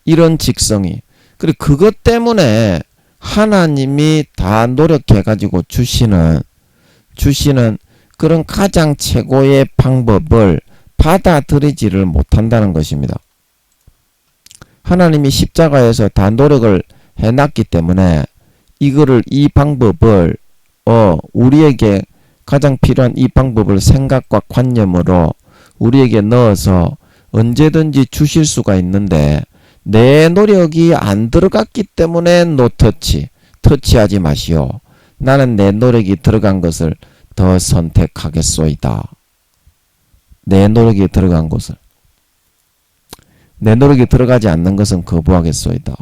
이런 직성이. 그리고 그것 때문에 하나님이 다 노력해가지고 주시는 그런 가장 최고의 방법을 받아들이지를 못한다는 것입니다. 하나님이 십자가에서 다 노력을 해놨기 때문에 이 방법을 우리에게 가장 필요한 이 방법을 생각과 관념으로 우리에게 넣어서 언제든지 주실 수가 있는데 내 노력이 안 들어갔기 때문에 터치하지 마시오. 나는 내 노력이 들어간 것을 더 선택하겠소이다. 내 노력이 들어간 것을. 내 노력이 들어가지 않는 것은 거부하겠소이다.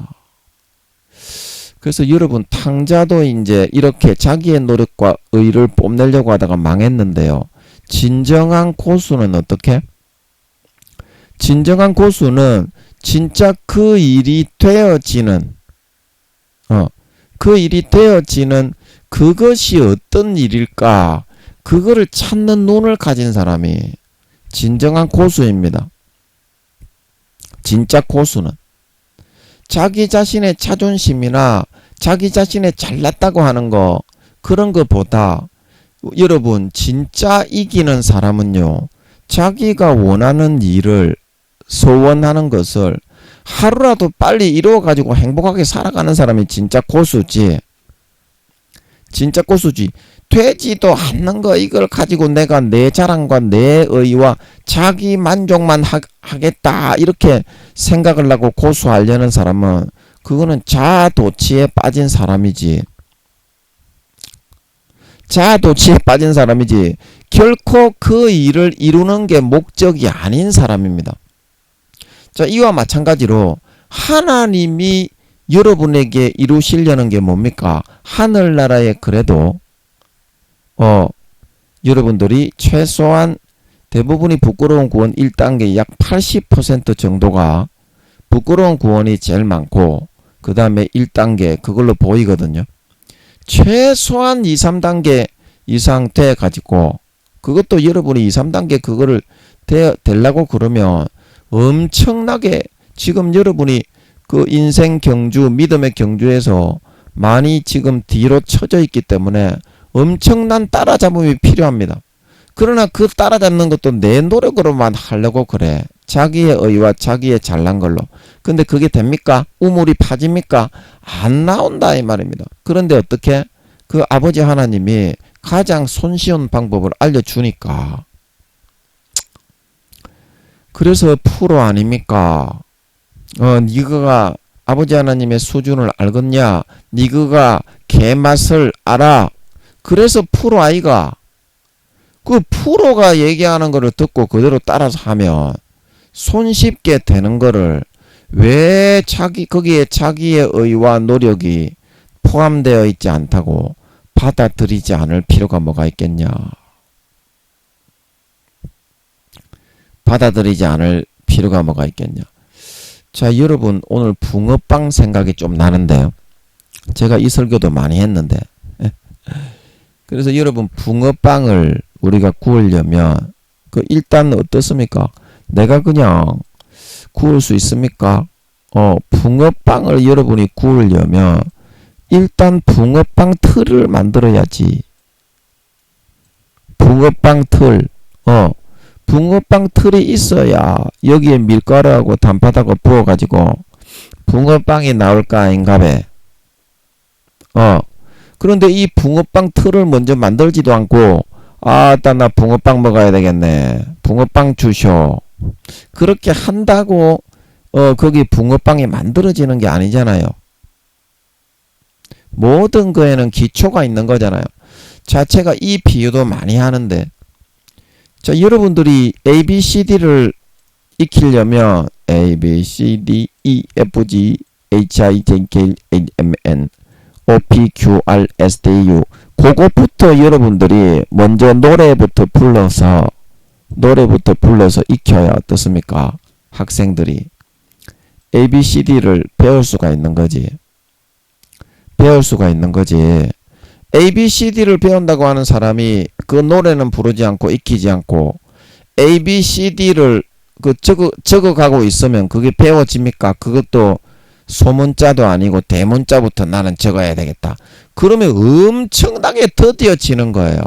그래서 여러분 탕자도 이제 이렇게 자기의 노력과 의를 뽐내려고 하다가 망했는데요. 진정한 고수는 어떻게? 진정한 고수는 진짜 그 일이 되어지는 그것이 어떤 일일까? 그거를 찾는 눈을 가진 사람이 진정한 고수입니다. 진짜 고수는 자기 자신의 자존심이나 자기 자신의 잘났다고 하는 거 그런 것보다 여러분 진짜 이기는 사람은요. 자기가 원하는 일을 소원하는 것을 하루라도 빨리 이루어가지고 행복하게 살아가는 사람이 진짜 고수지. 진짜 고수지. 되지도 않는 거 이걸 가지고 내가 내 자랑과 내 의와 자기 만족만 하겠다 이렇게 생각을 하고 고수하려는 사람은 그거는 자아도취에 빠진 사람이지. 자아도취에 빠진 사람이지 결코 그 일을 이루는 게 목적이 아닌 사람입니다. 자, 이와 마찬가지로 하나님이 여러분에게 이루시려는 게 뭡니까? 하늘나라에 그래도 여러분들이 최소한 대부분이 부끄러운 구원 1단계 약 80% 정도가 부끄러운 구원이 제일 많고 그 다음에 1단계 그걸로 보이거든요. 최소한 2, 3단계 이상 돼가지고 그것도 여러분이 2, 3단계 그거를 되려고 그러면 엄청나게 지금 여러분이 그 인생 경주, 믿음의 경주에서 많이 지금 뒤로 쳐져 있기 때문에 엄청난 따라잡음이 필요합니다. 그러나 그 따라잡는 것도 내 노력으로만 하려고 그래. 자기의 의와 자기의 잘난 걸로. 근데 그게 됩니까? 우물이 파집니까? 안 나온다 이 말입니다. 그런데 어떻게? 그 아버지 하나님이 가장 손쉬운 방법을 알려주니까. 그래서 프로 아닙니까? 니가 아버지 하나님의 수준을 알겠냐? 니가 개맛을 알아. 그래서 프로 아이가 그 프로가 얘기하는 거를 듣고 그대로 따라서 하면 손쉽게 되는 거를 왜 거기에 자기의 의와 노력이 포함되어 있지 않다고 받아들이지 않을 필요가 뭐가 있겠냐? 받아들이지 않을 필요가 뭐가 있겠냐? 자, 여러분 오늘 붕어빵 생각이 좀 나는데요. 제가 이 설교도 많이 했는데 그래서 여러분 붕어빵을 우리가 구우려면 그 일단 어떻습니까? 내가 그냥 구울 수 있습니까? 붕어빵을 여러분이 구우려면 일단 붕어빵 틀을 만들어야지. 붕어빵 틀. 붕어빵 틀이 있어야 여기에 밀가루하고 단팥하고 부어가지고 붕어빵이 나올 거 아닌가 배. 그런데 이 붕어빵 틀을 먼저 만들지도 않고 일단 나 붕어빵 먹어야 되겠네. 붕어빵 주쇼. 그렇게 한다고 거기 붕어빵이 만들어지는 게 아니잖아요. 모든 거에는 기초가 있는 거잖아요. 자체가 이 비유도 많이 하는데 자, 여러분들이 ABCD를 익히려면 A, B, C, D, E, F, G, H, I, J, K, L, M, N, O, P, Q, R, S, T, U 그것부터 여러분들이 먼저 노래부터 불러서 익혀야 어떻습니까? 학생들이 ABCD를 배울 수가 있는 거지. ABCD를 배운다고 하는 사람이 그 노래는 부르지 않고 익히지 않고 ABCD를 적어가고 있으면 그게 배워집니까? 그것도 소문자도 아니고 대문자부터 나는 적어야 되겠다. 그러면 엄청나게 더뎌지는 거예요.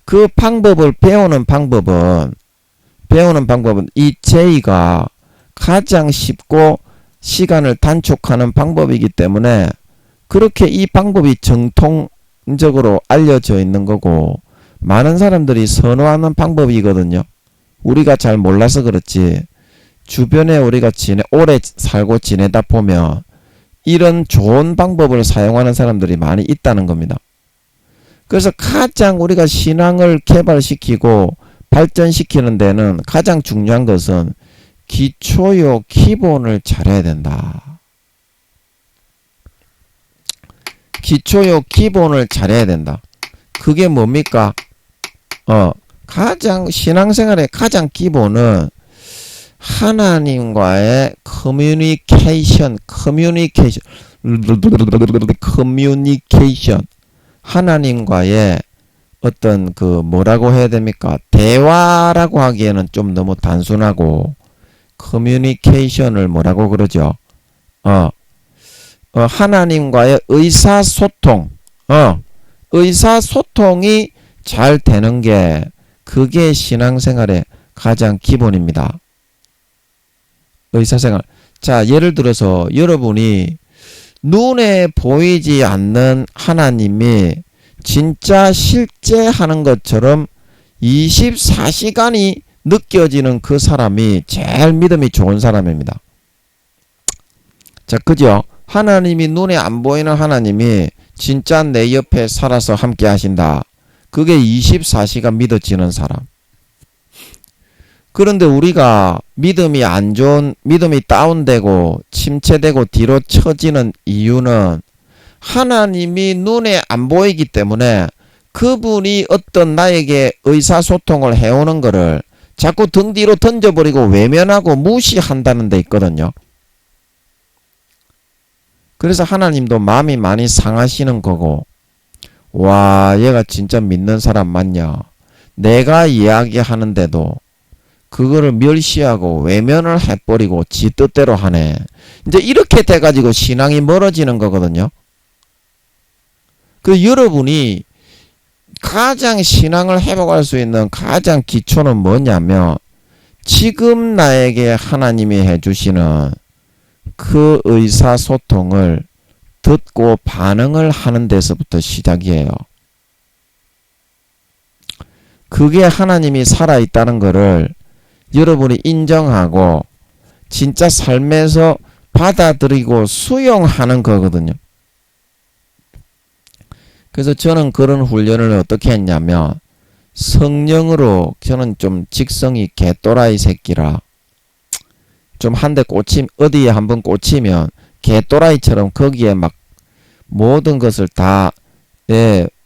그 방법을 배우는 방법은 이 J가 가장 쉽고 시간을 단축하는 방법이기 때문에 그렇게 이 방법이 정통적으로 알려져 있는 거고 많은 사람들이 선호하는 방법이거든요. 우리가 잘 몰라서 그렇지 주변에 우리가 오래 살고 지내다 보면 이런 좋은 방법을 사용하는 사람들이 많이 있다는 겁니다. 그래서 가장 우리가 신앙을 개발시키고 발전시키는 데는 가장 중요한 것은 기초요 기본을 잘해야 된다. 기초요 기본을 잘해야 된다. 그게 뭡니까? 가장 신앙생활의 가장 기본은 하나님과의 커뮤니케이션 하나님과의 어떤 뭐라고 해야 됩니까? 대화라고 하기에는 좀 너무 단순하고 커뮤니케이션을 뭐라고 그러죠? 하나님과의 의사소통이 잘 되는 게 그게 신앙생활의 가장 기본입니다. 의사생활. 자, 예를 들어서 여러분이 눈에 보이지 않는 하나님이 진짜 실제 하는 것처럼 24시간이 느껴지는 그 사람이 제일 믿음이 좋은 사람입니다. 자, 그죠? 하나님이 눈에 안 보이는 하나님이 진짜 내 옆에 살아서 함께 하신다. 그게 24시간 믿어지는 사람. 그런데 우리가 믿음이 다운되고 침체되고 뒤로 처지는 이유는 하나님이 눈에 안 보이기 때문에 그분이 어떤 나에게 의사소통을 해오는 거를 자꾸 등 뒤로 던져버리고 외면하고 무시한다는 데 있거든요. 그래서 하나님도 마음이 많이 상하시는 거고, 와, 얘가 진짜 믿는 사람 맞냐? 내가 이야기하는데도 그거를 멸시하고 외면을 해버리고 지 뜻대로 하네. 이제 이렇게 돼가지고 신앙이 멀어지는 거거든요. 그 여러분이 가장 신앙을 회복할 수 있는 가장 기초는 뭐냐면 지금 나에게 하나님이 해주시는 그 의사소통을 듣고 반응을 하는 데서부터 시작이에요. 그게 하나님이 살아있다는 것을 여러분이 인정하고 진짜 삶에서 받아들이고 수용하는 거거든요. 그래서 저는 그런 훈련을 어떻게 했냐면 성령으로 저는 좀 직성이 개또라이 새끼라 좀 한 대 어디에 한번 꽂히면 개또라이처럼 거기에 막 모든 것을 다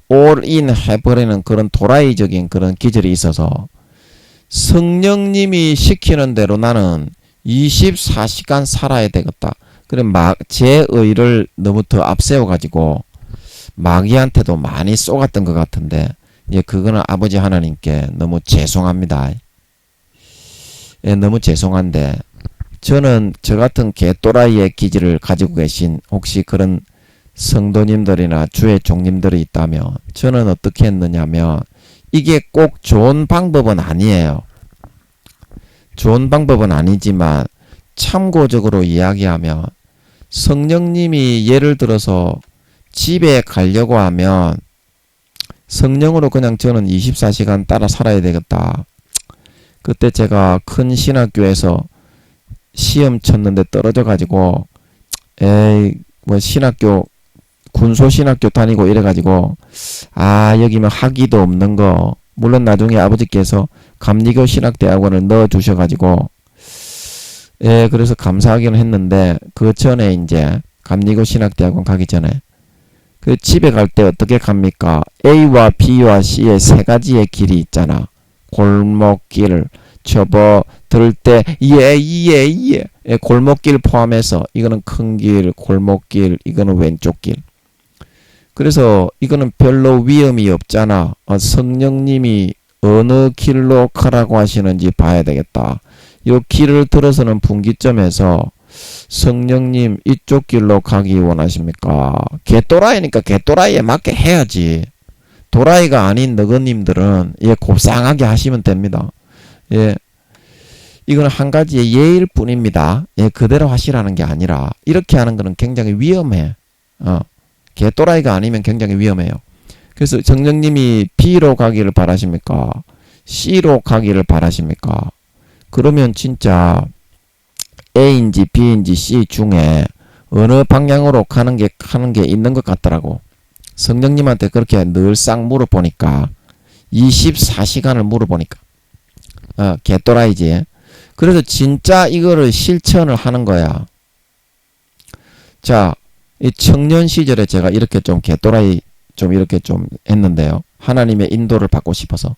올인 해버리는 그런 도라이적인 그런 기질이 있어서 성령님이 시키는 대로 나는 24시간 살아야 되겠다. 그래 제 의를 너무 더 앞세워가지고 마귀한테도 많이 쏘갔던 것 같은데 그거는 아버지 하나님께 너무 죄송합니다. 너무 죄송한데 저는 저 같은 개또라이의 기질을 가지고 계신 혹시 그런 성도님들이나 주의 종님들이 있다면 저는 어떻게 했느냐면 이게 꼭 좋은 방법은 아니에요. 좋은 방법은 아니지만 참고적으로 이야기하면 성령님이 예를 들어서 집에 가려고 하면 성령으로 그냥 저는 24시간 따라 살아야 되겠다. 그때 제가 큰 신학교에서 시험 쳤는데 떨어져 가지고 에이 뭐 신학교 군소신학교 다니고 이래가지고 여기면 학위도 없는 거 물론 나중에 아버지께서 감리교 신학대학원을 넣어주셔가지고 그래서 감사하기는 했는데 그 전에 이제 감리교 신학대학원 가기 전에 그 집에 갈 때 어떻게 갑니까? A와 B와 C의 세 가지의 길이 있잖아. 골목길 접어 들 때 골목길 포함해서 이거는 큰 길, 골목길, 이거는 왼쪽 길. 그래서 이거는 별로 위험이 없잖아. 성령님이 어느 길로 가라고 하시는지 봐야 되겠다. 이 길을 들어서는 분기점에서 성령님 이쪽 길로 가기 원하십니까? 개또라이니까 개또라이에 맞게 해야지. 도라이가 아닌 너거님들은 곱상하게 하시면 됩니다. 이건 한 가지의 예일 뿐입니다. 그대로 하시라는 게 아니라 이렇게 하는 거는 굉장히 위험해. 개또라이가 아니면 굉장히 위험해요. 그래서 성령님이 B로 가기를 바라십니까? C로 가기를 바라십니까? 그러면 진짜 A인지 B인지 C 중에 어느 방향으로 가는 게 있는 것 같더라고. 성령님한테 그렇게 늘상 물어보니까 24시간을 물어보니까 개또라이지. 그래서 진짜 이거를 실천을 하는 거야. 자, 이 청년 시절에 제가 이렇게 좀 개또라이 좀 이렇게 좀 했는데요. 하나님의 인도를 받고 싶어서.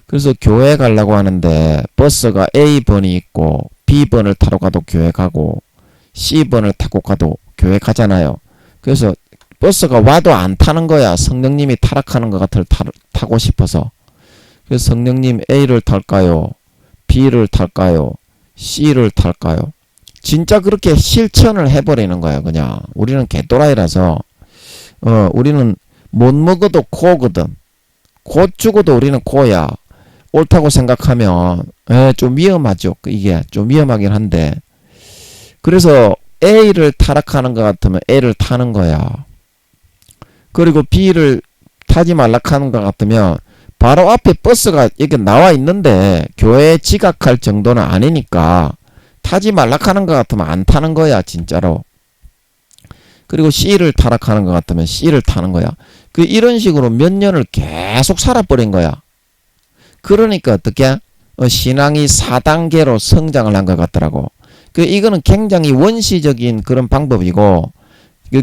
그래서 교회 가려고 하는데 버스가 A번이 있고 B번을 타러 가도 교회 가고 C번을 타고 가도 교회 가잖아요. 그래서 버스가 와도 안 타는 거야. 성령님이 타락하는 것 같아 타고 싶어서. 그래서 성령님 A를 탈까요? B를 탈까요? C를 탈까요? 진짜 그렇게 실천을 해버리는 거야. 그냥 우리는 개또라이라서 우리는 못 먹어도 코거든. 곧 죽어도 우리는 코야. 옳다고 생각하면 좀 위험하죠. 이게 좀 위험하긴 한데 그래서 A를 타락하는 것 같으면 A를 타는 거야. 그리고 B를 타지 말라 하는 것 같으면 바로 앞에 버스가 이렇게 나와 있는데 교회에 지각할 정도는 아니니까 타지 말라 하는 것 같으면 안 타는 거야. 진짜로. 그리고 C를 타락하는 것 같으면 C를 타는 거야. 이런 식으로 몇 년을 계속 살아버린 거야. 그러니까 어떻게 신앙이 4단계로 성장을 한 것 같더라고. 이거는 굉장히 원시적인 그런 방법이고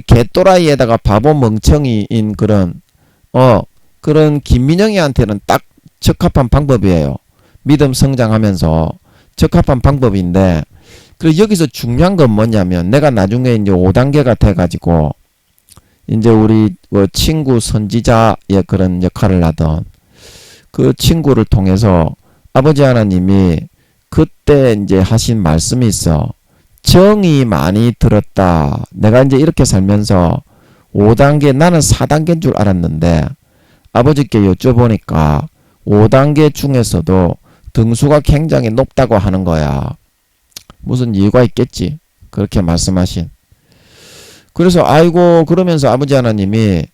개또라이에다가 바보 멍청이인 그런 김민영이한테는 딱 적합한 방법이에요. 믿음 성장하면서 적합한 방법인데 그리고 여기서 중요한 건 뭐냐면 내가 나중에 이제 5단계가 돼가지고 이제 우리 친구 선지자의 그런 역할을 하던 그 친구를 통해서 아버지 하나님이 그때 이제 하신 말씀이 있어. 정이 많이 들었다. 내가 이제 이렇게 살면서 5단계 나는 4단계인 줄 알았는데 아버지께 여쭤보니까 5단계 중에서도 등수가 굉장히 높다고 하는 거야. 무슨 이유가 있겠지. 그렇게 말씀하신. 그래서 아이고 그러면서 아버지 하나님이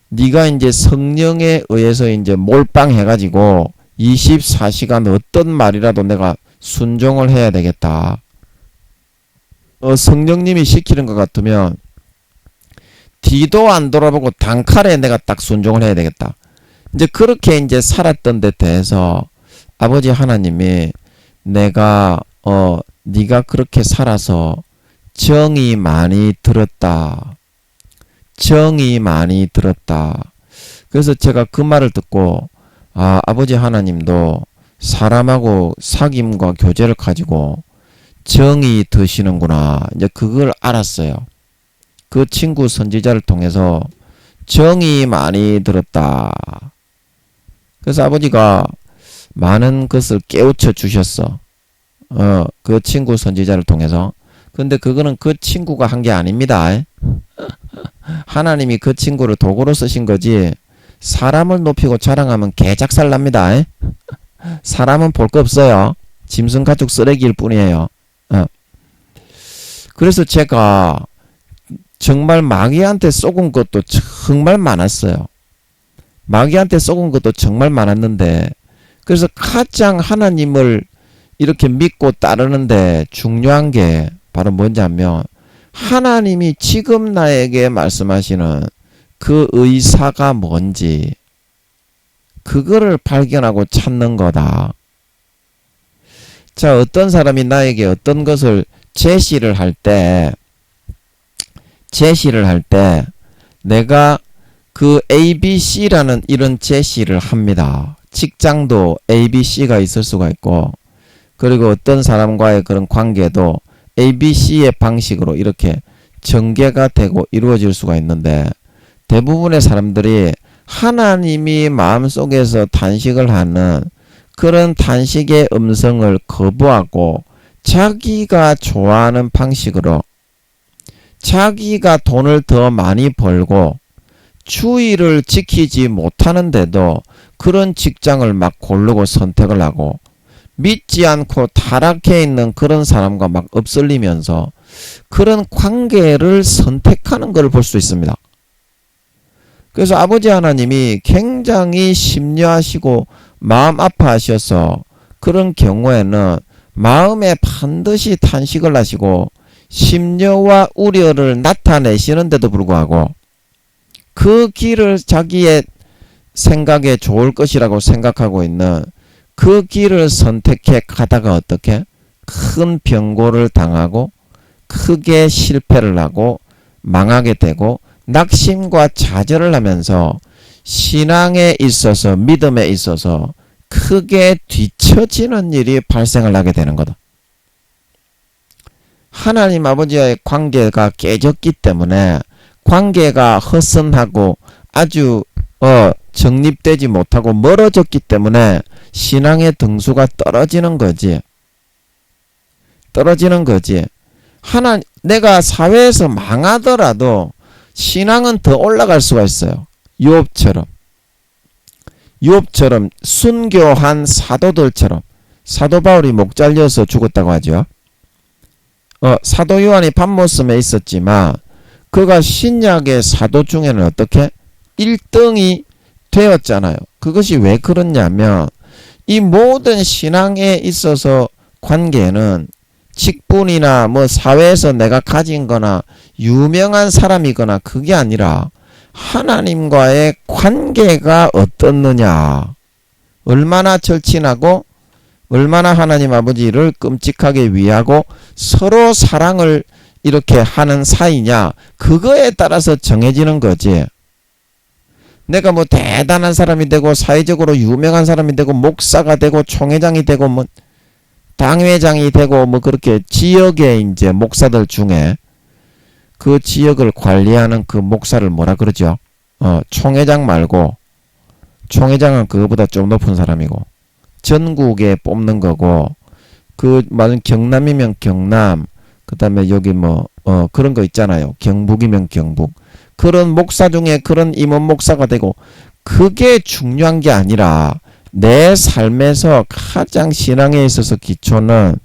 네가 이제 성령에 의해서 이제 몰빵해가지고 24시간 어떤 말이라도 내가 순종을 해야 되겠다. 성령님이 시키는 것 같으면 뒤도 안 돌아보고 단칼에 내가 딱 순종을 해야 되겠다. 이제 그렇게 이제 살았던 데 대해서 아버지 하나님이 내가 네가 그렇게 살아서 정이 많이 들었다. 정이 많이 들었다. 그래서 제가 그 말을 듣고 아버지 하나님도 사람하고 사귐과 교제를 가지고 정이 드시는구나. 이제 그걸 알았어요. 그 친구 선지자를 통해서 정이 많이 들었다. 그래서 아버지가 많은 것을 깨우쳐 주셨어. 그 친구 선지자를 통해서. 근데 그거는 그 친구가 한 게 아닙니다. 하나님이 그 친구를 도구로 쓰신 거지. 사람을 높이고 자랑하면 개작살 납니다. 사람은 볼 거 없어요. 짐승 가죽 쓰레기일 뿐이에요. 그래서 제가 정말 마귀한테 쏘은 것도 정말 많았어요. 마귀한테 쏘은 것도 정말 많았는데, 그래서 가장 하나님을 이렇게 믿고 따르는데 중요한 게 바로 뭔지 하면, 하나님이 지금 나에게 말씀하시는 그 의사가 뭔지 그거를 발견하고 찾는 거다. 자, 어떤 사람이 나에게 어떤 것을 제시를 할 때 내가 그 ABC라는 이런 제시를 합니다. 직장도 ABC가 있을 수가 있고, 그리고 어떤 사람과의 그런 관계도 ABC의 방식으로 이렇게 전개가 되고 이루어질 수가 있는데, 대부분의 사람들이 하나님이 마음속에서 탄식을 하는 그런 탄식의 음성을 거부하고 자기가 좋아하는 방식으로 자기가 돈을 더 많이 벌고 주의를 지키지 못하는데도 그런 직장을 막 고르고 선택을 하고, 믿지 않고 타락해 있는 그런 사람과 막 엎슬리면서 그런 관계를 선택하는 걸 볼 수 있습니다. 그래서 아버지 하나님이 굉장히 심려하시고 마음 아파하셔서 그런 경우에는 마음에 반드시 탄식을 하시고 심려와 우려를 나타내시는데도 불구하고 그 길을 자기의 생각에 좋을 것이라고 생각하고 있는 그 길을 선택해 가다가 어떻게 큰 병고를 당하고 크게 실패를 하고 망하게 되고 낙심과 좌절을 하면서 신앙에 있어서 믿음에 있어서 크게 뒤처지는 일이 발생을 하게 되는 거다. 하나님 아버지와의 관계가 깨졌기 때문에 관계가 허선하고 아주 정립되지 못하고 멀어졌기 때문에 신앙의 등수가 떨어지는 거지. 내가 사회에서 망하더라도 신앙은 더 올라갈 수가 있어요. 유업처럼 순교한 사도들처럼. 사도 바울이 목 잘려서 죽었다고 하죠. 사도 요한이 patmos에 있었지만 그가 신약의 사도 중에는 어떻게 1등이 되었잖아요. 그것이 왜 그렇냐면 이 모든 신앙에 있어서 관계는 직분이나 뭐 사회에서 내가 가진 거나 유명한 사람이거나 그게 아니라 하나님과의 관계가 어떻느냐, 얼마나 절친하고 얼마나 하나님 아버지를 끔찍하게 위하고 서로 사랑을 이렇게 하는 사이냐, 그거에 따라서 정해지는 거지. 내가 뭐 대단한 사람이 되고 사회적으로 유명한 사람이 되고 목사가 되고 총회장이 되고 뭐 당회장이 되고 뭐 그렇게 지역의 이제 목사들 중에 그 지역을 관리하는 그 목사를 뭐라 그러죠? 총회장 말고, 총회장은 그거보다 좀 높은 사람이고 전국에 뽑는 거고, 그 말은 경남이면 경남, 그 다음에 여기 뭐 그런 거 있잖아요. 경북이면 경북. 그런 목사 중에 그런 임원 목사가 되고, 그게 중요한 게 아니라 내 삶에서 가장 신앙에 있어서 기초는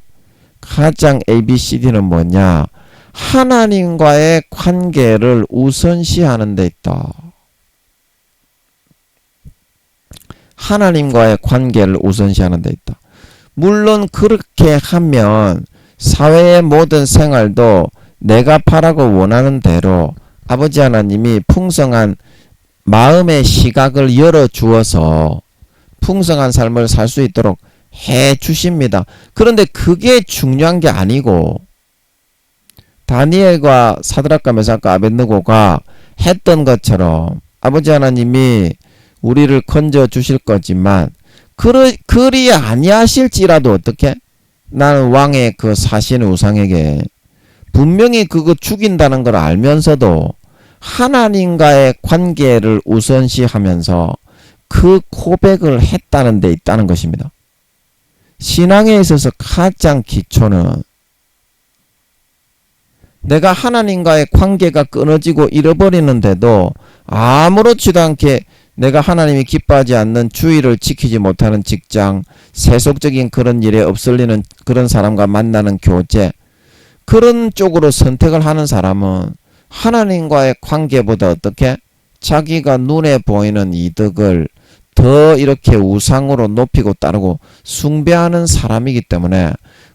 가장 ABCD는 뭐냐, 하나님과의 관계를 우선시하는 데 있다. 하나님과의 관계를 우선시하는 데 있다. 물론 그렇게 하면 사회의 모든 생활도 내가 바라고 원하는 대로 아버지 하나님이 풍성한 마음의 시각을 열어주어서 풍성한 삶을 살 수 있도록 해 주십니다. 그런데 그게 중요한 게 아니고, 다니엘과 사드락과 메삭과 아벳느고가 했던 것처럼 아버지 하나님이 우리를 건져 주실 거지만 그리 아니하실지라도 어떻게, 나는 왕의 그 사신 우상에게 분명히 그거 죽인다는 걸 알면서도 하나님과의 관계를 우선시하면서 그 고백을 했다는 데 있다는 것입니다. 신앙에 있어서 가장 기초는 내가 하나님과의 관계가 끊어지고 잃어버리는데도 아무렇지도 않게 내가 하나님이 기뻐하지 않는 주의를 지키지 못하는 직장, 세속적인 그런 일에 엎설리는 그런 사람과 만나는 교제, 그런 쪽으로 선택을 하는 사람은 하나님과의 관계보다 어떻게 자기가 눈에 보이는 이득을 더 이렇게 우상으로 높이고 따르고 숭배하는 사람이기 때문에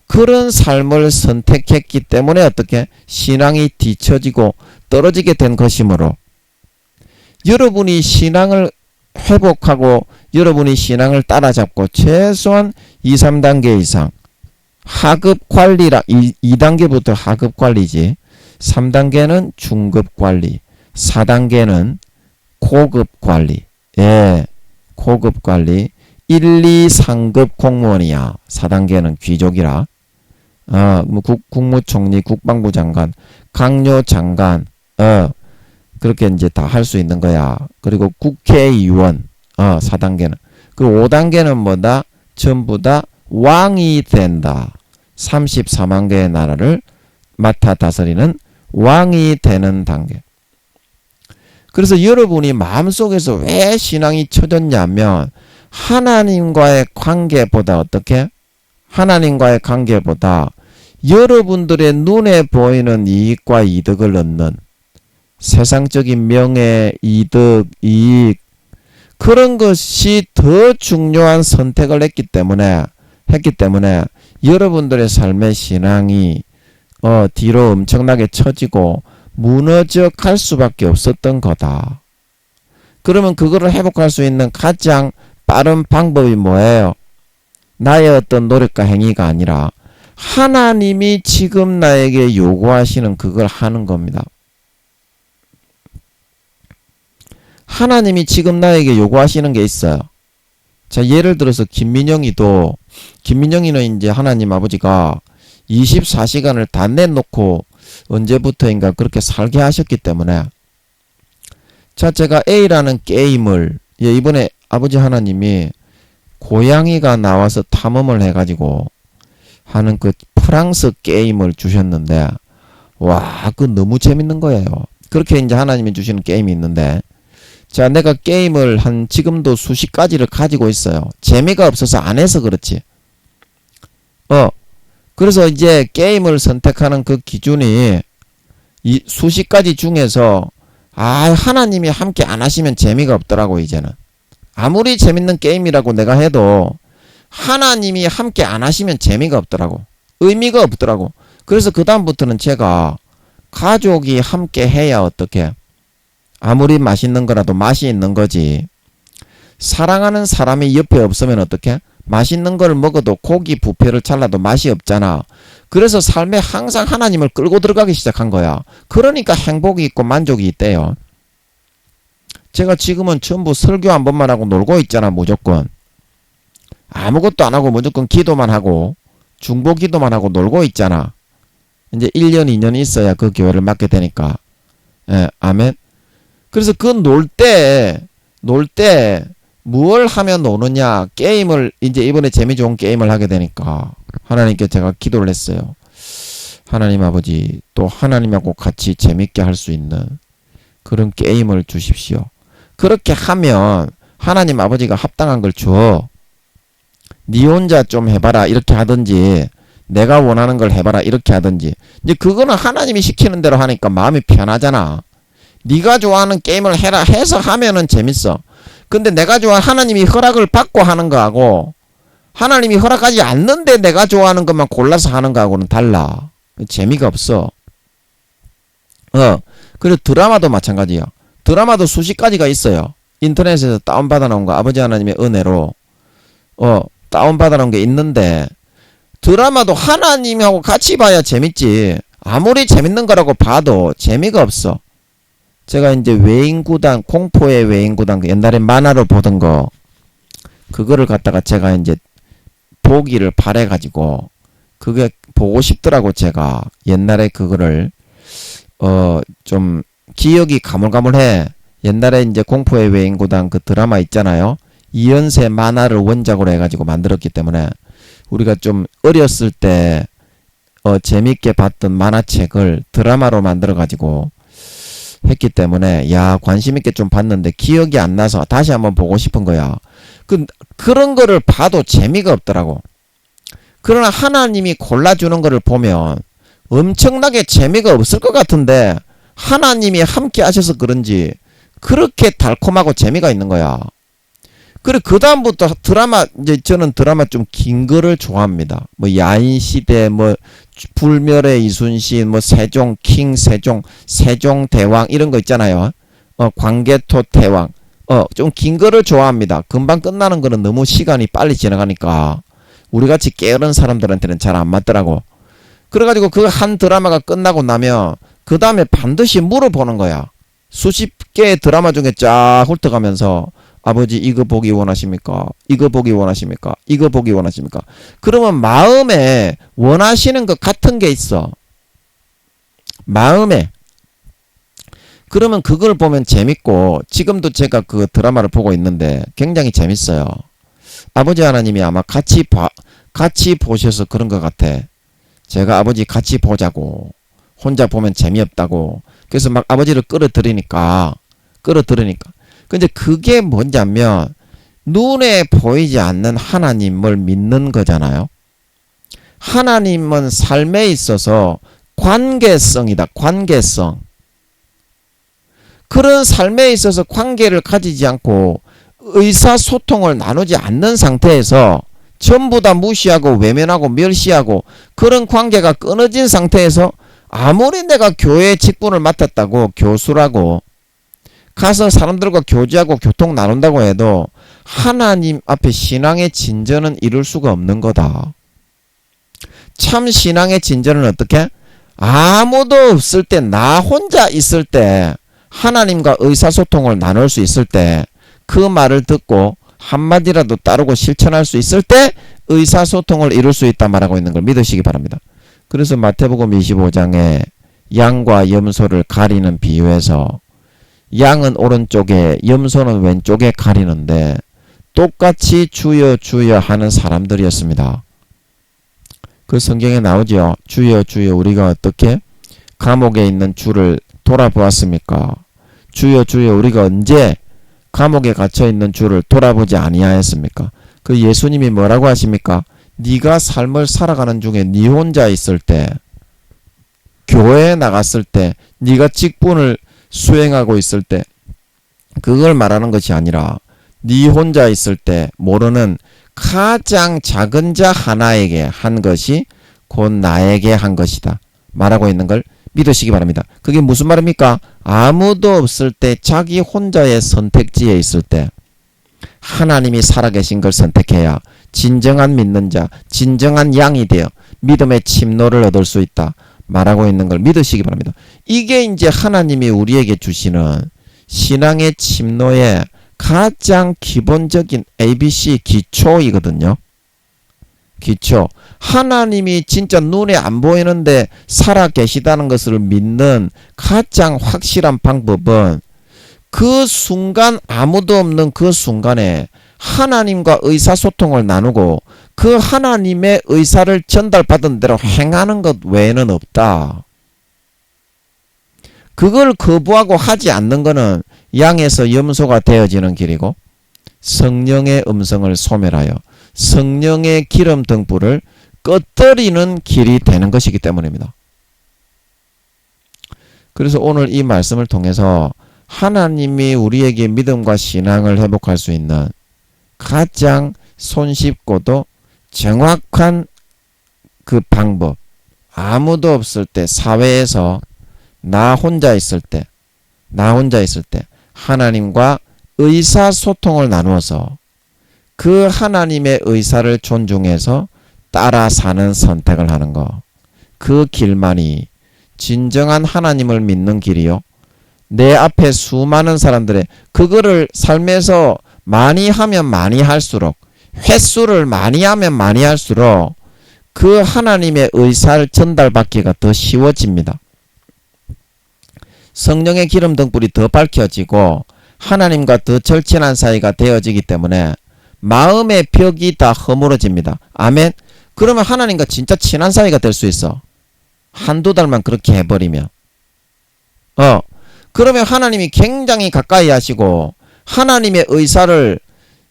그런 삶을 선택했기 때문에 어떻게 신앙이 뒤처지고 떨어지게 된 것이므로 여러분이 신앙을 회복하고 여러분이 신앙을 따라잡고 최소한 2, 3단계 이상 하급 관리라 2단계부터 하급 관리지 3단계는 중급 관리 4단계는 고급 관리 고급 관리 1, 2, 3급 공무원이야 4단계는 귀족이라 국무총리 국방부 장관 강요 장관 그렇게 이제 다 할 수 있는 거야. 그리고 국회의원 4단계는 그리고 5단계는 뭐다? 전부 다 왕이 된다. 34만 개의 나라를 맡아 다스리는 왕이 되는 단계. 그래서 여러분이 마음속에서 왜 신앙이 처졌냐면 하나님과의 관계보다 어떻게? 하나님과의 관계보다 여러분들의 눈에 보이는 이익과 이득을 얻는 세상적인 명예, 이득, 이익 그런 것이 더 중요한 선택을 했기 때문에 여러분들의 삶의 신앙이 뒤로 엄청나게 처지고 무너져 갈 수밖에 없었던 거다. 그러면 그거를 회복할 수 있는 가장 빠른 방법이 뭐예요? 나의 어떤 노력과 행위가 아니라 하나님이 지금 나에게 요구하시는 그걸 하는 겁니다. 하나님이 지금 나에게 요구하시는 게 있어요. 자, 예를 들어서 김민영이는 이제 하나님 아버지가 24시간을 다 내놓고 언제부터인가 그렇게 살게 하셨기 때문에 자, 제가 A라는 게임을 이번에 아버지 하나님이 고양이가 나와서 탐험을 해가지고 하는 그 프랑스 게임을 주셨는데 와, 그거 너무 재밌는 거예요. 그렇게 이제 하나님이 주시는 게임이 있는데 자, 내가 게임을 한 지금도 수십 가지를 가지고 있어요. 재미가 없어서 안 해서 그렇지. 그래서 이제 게임을 선택하는 그 기준이 이 수십 가지 중에서 하나님이 함께 안 하시면 재미가 없더라고. 이제는 아무리 재밌는 게임이라고 내가 해도 하나님이 함께 안 하시면 재미가 없더라고. 의미가 없더라고. 그래서 그 다음부터는 제가 가족이 함께 해야 어떻게 아무리 맛있는 거라도 맛이 있는 거지. 사랑하는 사람이 옆에 없으면 어떻게? 맛있는 걸 먹어도 고기 부페를 잘라도 맛이 없잖아. 그래서 삶에 항상 하나님을 끌고 들어가기 시작한 거야. 그러니까 행복이 있고 만족이 있대요. 제가 지금은 전부 설교 한 번만 하고 놀고 있잖아. 무조건 아무것도 안 하고 무조건 기도만 하고 중보 기도만 하고 놀고 있잖아. 이제 1년 2년 있어야 그 교회를 맡게 되니까. 아멘. 그래서 그 놀 때 뭘 하면 노느냐? 게임을 이제 이번에 재미 좋은 게임을 하게 되니까 하나님께 제가 기도를 했어요. 하나님 아버지, 또 하나님하고 같이 재밌게 할 수 있는 그런 게임을 주십시오. 그렇게 하면 하나님 아버지가 합당한 걸 줘. 니 혼자 좀 해봐라 이렇게 하든지 내가 원하는 걸 해봐라 이렇게 하든지 이제 그거는 하나님이 시키는 대로 하니까 마음이 편하잖아. 네가 좋아하는 게임을 해라 해서 하면은 재밌어. 근데 내가 좋아하는 하나님이 허락을 받고 하는 거하고 하나님이 허락하지 않는데 내가 좋아하는 것만 골라서 하는 거하고는 달라. 재미가 없어. 그리고 드라마도 마찬가지야. 드라마도 수십 가지가 있어요. 인터넷에서 다운받아 놓은 거 아버지 하나님의 은혜로 다운받아 놓은 게 있는데 드라마도 하나님하고 같이 봐야 재밌지. 아무리 재밌는 거라고 봐도 재미가 없어. 제가 이제 외인구단, 공포의 외인구단, 옛날에 만화로 보던 거, 그거를 갖다가 제가 이제 보기를 바래가지고, 그게 보고 싶더라고, 제가. 옛날에 그거를, 좀, 기억이 가물가물해. 옛날에 이제 공포의 외인구단 그 드라마 있잖아요. 이연세 만화를 원작으로 해가지고 만들었기 때문에, 우리가 좀 어렸을 때 재밌게 봤던 만화책을 드라마로 만들어 가지고 했기 때문에 야 관심 있게 좀 봤는데 기억이 안 나서 다시 한번 보고 싶은 거야. 그런 거를 봐도 재미가 없더라고. 그러나 하나님이 골라주는 거를 보면 엄청나게 재미가 없을 것 같은데 하나님이 함께 하셔서 그런지 그렇게 달콤하고 재미가 있는 거야. 그래 그 다음부터 드라마 이제 저는 드라마 좀 긴 거를 좋아합니다. 뭐 야인시대, 뭐 불멸의 이순신, 뭐 세종대왕 이런 거 있잖아요. 광개토 태왕. 좀 긴 거를 좋아합니다. 금방 끝나는 거는 너무 시간이 빨리 지나가니까 우리같이 게으른 사람들한테는 잘 안 맞더라고. 그래가지고 그 한 드라마가 끝나고 나면 그 다음에 반드시 물어보는 거야. 수십 개의 드라마 중에 쫙 훑어가면서 아버지 이거 보기 원하십니까? 이거 보기 원하십니까? 이거 보기 원하십니까? 그러면 마음에 원하시는 것 같은 게 있어. 마음에. 그러면 그걸 보면 재밌고 지금도 제가 그 드라마를 보고 있는데 굉장히 재밌어요. 아버지 하나님이 아마 같이 보셔서 그런 것 같아. 제가 아버지 같이 보자고. 혼자 보면 재미없다고. 그래서 막 아버지를 끌어들이니까. 근데 그게 뭐냐면 눈에 보이지 않는 하나님을 믿는 거잖아요. 하나님은 삶에 있어서 관계성이다. 관계성. 그런 삶에 있어서 관계를 가지지 않고 의사소통을 나누지 않는 상태에서 전부 다 무시하고 외면하고 멸시하고 그런 관계가 끊어진 상태에서 아무리 내가 교회 직분을 맡았다고 교수라고 가서 사람들과 교제하고 교통 나눈다고 해도 하나님 앞에 신앙의 진전은 이룰 수가 없는 거다. 참 신앙의 진전은 어떻게? 아무도 없을 때 나 혼자 있을 때 하나님과 의사소통을 나눌 수 있을 때 그 말을 듣고 한마디라도 따르고 실천할 수 있을 때 의사소통을 이룰 수 있다 말하고 있는 걸 믿으시기 바랍니다. 그래서 마태복음 25장에 양과 염소를 가리는 비유에서 양은 오른쪽에 염소는 왼쪽에 가리는데 똑같이 주여 주여 하는 사람들이었습니다. 그 성경에 나오죠. 주여 주여 우리가 어떻게 감옥에 있는 주를 돌아보았습니까? 주여 주여 우리가 언제 감옥에 갇혀있는 주를 돌아보지 아니하였습니까? 그 예수님이 뭐라고 하십니까? 네가 삶을 살아가는 중에 네 혼자 있을 때 교회에 나갔을 때 네가 직분을 수행하고 있을 때 그걸 말하는 것이 아니라 네 혼자 있을 때 모르는 가장 작은 자 하나에게 한 것이 곧 나에게 한 것이다 말하고 있는 걸 믿으시기 바랍니다. 그게 무슨 말입니까? 아무도 없을 때 자기 혼자의 선택지에 있을 때 하나님이 살아계신 걸 선택해야 진정한 믿는 자, 진정한 양이 되어 믿음의 침노를 얻을 수 있다 말하고 있는 걸 믿으시기 바랍니다. 이게 이제 하나님이 우리에게 주시는 신앙의 침노의 가장 기본적인 ABC 기초이거든요. 기초. 하나님이 진짜 눈에 안 보이는데 살아 계시다는 것을 믿는 가장 확실한 방법은 그 순간 아무도 없는 그 순간에 하나님과 의사소통을 나누고 그 하나님의 의사를 전달받은 대로 행하는 것 외에는 없다. 그걸 거부하고 하지 않는 것은 양에서 염소가 되어지는 길이고 성령의 음성을 소멸하여 성령의 기름 등불을 꺼뜨리는 길이 되는 것이기 때문입니다. 그래서 오늘 이 말씀을 통해서 하나님이 우리에게 믿음과 신앙을 회복할 수 있는 가장 손쉽고도 정확한 그 방법, 아무도 없을 때 사회에서 나 혼자 있을 때 하나님과 의사소통을 나누어서 그 하나님의 의사를 존중해서 따라 사는 선택을 하는 것. 그 길만이 진정한 하나님을 믿는 길이요. 내 앞에 수많은 사람들의 그거를 삶에서 많이 하면 많이 할수록 횟수를 많이 하면 많이 할수록 그 하나님의 의사를 전달받기가 더 쉬워집니다. 성령의 기름 등불이 더 밝혀지고 하나님과 더 절친한 사이가 되어지기 때문에 마음의 벽이 다 허물어집니다. 아멘. 그러면 하나님과 진짜 친한 사이가 될 수 있어. 한두 달만 그렇게 해버리면. 그러면 하나님이 굉장히 가까이 하시고 하나님의 의사를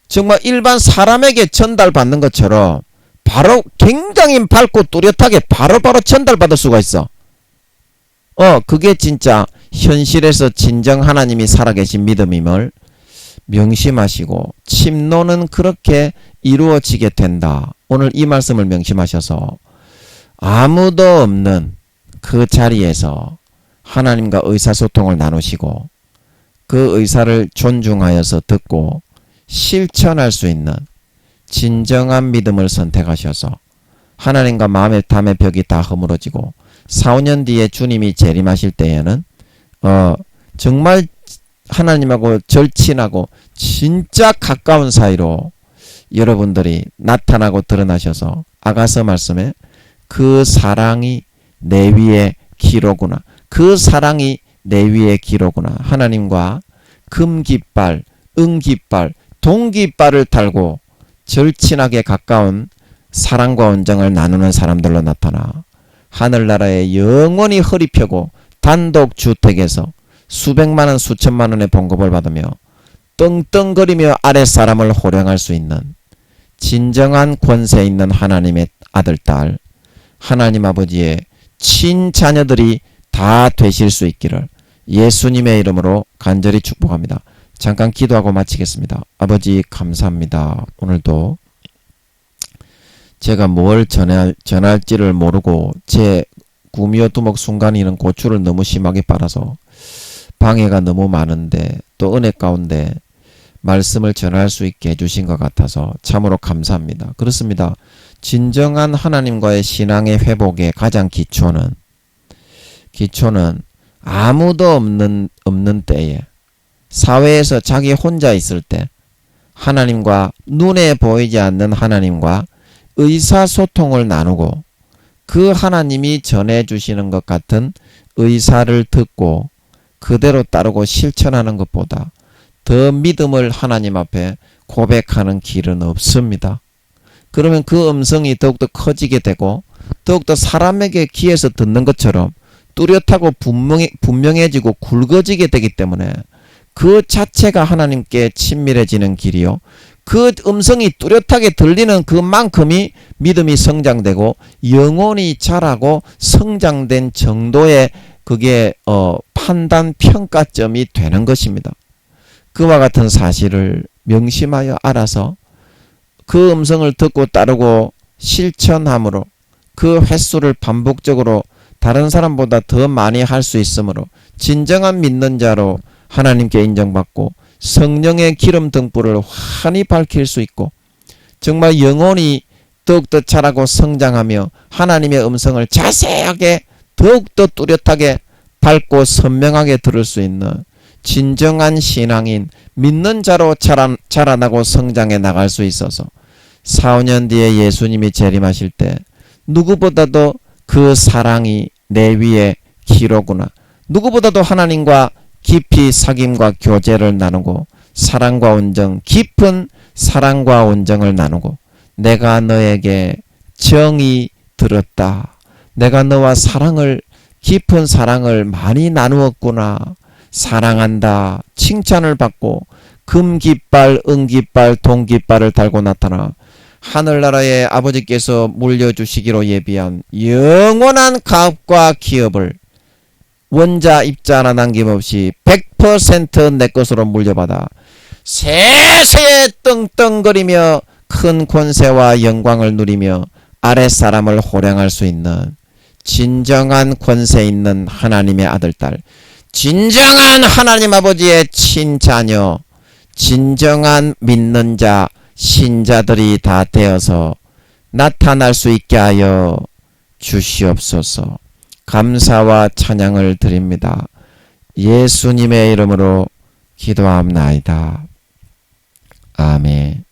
정말 일반 사람에게 전달받는 것처럼 바로 굉장히 밝고 뚜렷하게 바로바로 전달받을 수가 있어. 그게 진짜 현실에서 진정 하나님이 살아계신 믿음임을 명심하시고 침노는 그렇게 이루어지게 된다. 오늘 이 말씀을 명심하셔서 아무도 없는 그 자리에서 하나님과 의사소통을 나누시고 그 의사를 존중하여서 듣고 실천할 수 있는 진정한 믿음을 선택하셔서 하나님과 마음의 담의 벽이 다 허물어지고 4, 5년 뒤에 주님이 재림하실 때에는 정말 하나님하고 절친하고 진짜 가까운 사이로 여러분들이 나타나고 드러나셔서 아가서 말씀에 그 사랑이 내 위에 기로구나. 그 사랑이 내 위에 기로구나. 하나님과 금깃발, 은깃발, 동깃발을 달고 절친하게 가까운 사랑과 온정을 나누는 사람들로 나타나 하늘나라에 영원히 허리 펴고 단독주택에서 수백만원 수천만원의 봉급을 받으며 떵떵거리며 아랫사람을 호령할 수 있는 진정한 권세 있는 하나님의 아들, 딸, 하나님 아버지의 친자녀들이 다 되실 수 있기를 예수님의 이름으로 간절히 축복합니다. 잠깐 기도하고 마치겠습니다. 아버지 감사합니다. 오늘도 제가 뭘 전할지를 모르고 제 구미호 두목 순간이는 고추를 너무 심하게 빨아서 방해가 너무 많은데 또 은혜 가운데 말씀을 전할 수 있게 해주신 것 같아서 참으로 감사합니다. 그렇습니다. 진정한 하나님과의 신앙의 회복의 가장 기초는 아무도 없는 때에 사회에서 자기 혼자 있을 때 하나님과 눈에 보이지 않는 하나님과 의사소통을 나누고 그 하나님이 전해주시는 것 같은 의사를 듣고 그대로 따르고 실천하는 것보다 더 믿음을 하나님 앞에 고백하는 길은 없습니다. 그러면 그 음성이 더욱더 커지게 되고 더욱더 사람에게 귀에서 듣는 것처럼 뚜렷하고 분명해지고 굵어지게 되기 때문에 그 자체가 하나님께 친밀해지는 길이요. 그 음성이 뚜렷하게 들리는 그만큼이 믿음이 성장되고 영혼이 자라고 성장된 정도의 그게 판단 평가점이 되는 것입니다. 그와 같은 사실을 명심하여 알아서 그 음성을 듣고 따르고 실천함으로 그 횟수를 반복적으로 다른 사람보다 더 많이 할 수 있으므로 진정한 믿는 자로 하나님께 인정받고 성령의 기름 등불을 환히 밝힐 수 있고 정말 영혼이 더욱더 자라고 성장하며 하나님의 음성을 자세하게 더욱더 뚜렷하게 밝고 선명하게 들을 수 있는 진정한 신앙인 믿는 자로 자라나고 성장해 나갈 수 있어서 4, 5년 뒤에 예수님이 재림하실 때 누구보다도 그 사랑이 내 위에 기로구나. 누구보다도 하나님과 깊이 사귐과 교제를 나누고 사랑과 온정, 깊은 사랑과 온정을 나누고 내가 너에게 정이 들었다. 내가 너와 깊은 사랑을 많이 나누었구나. 사랑한다. 칭찬을 받고 금깃발, 은깃발, 동깃발을 달고 나타나 하늘나라의 아버지께서 물려주시기로 예비한 영원한 가업과 기업을 원자 입자 하나 남김없이 100% 내 것으로 물려받아 세세에 떵떵거리며 큰 권세와 영광을 누리며 아랫사람을 호령할 수 있는 진정한 권세 있는 하나님의 아들, 딸, 진정한 하나님 아버지의 친자녀, 진정한 믿는 자, 신자들이 다 되어서 나타날 수 있게 하여 주시옵소서. 감사와 찬양을 드립니다. 예수님의 이름으로 기도합나이다. 아멘.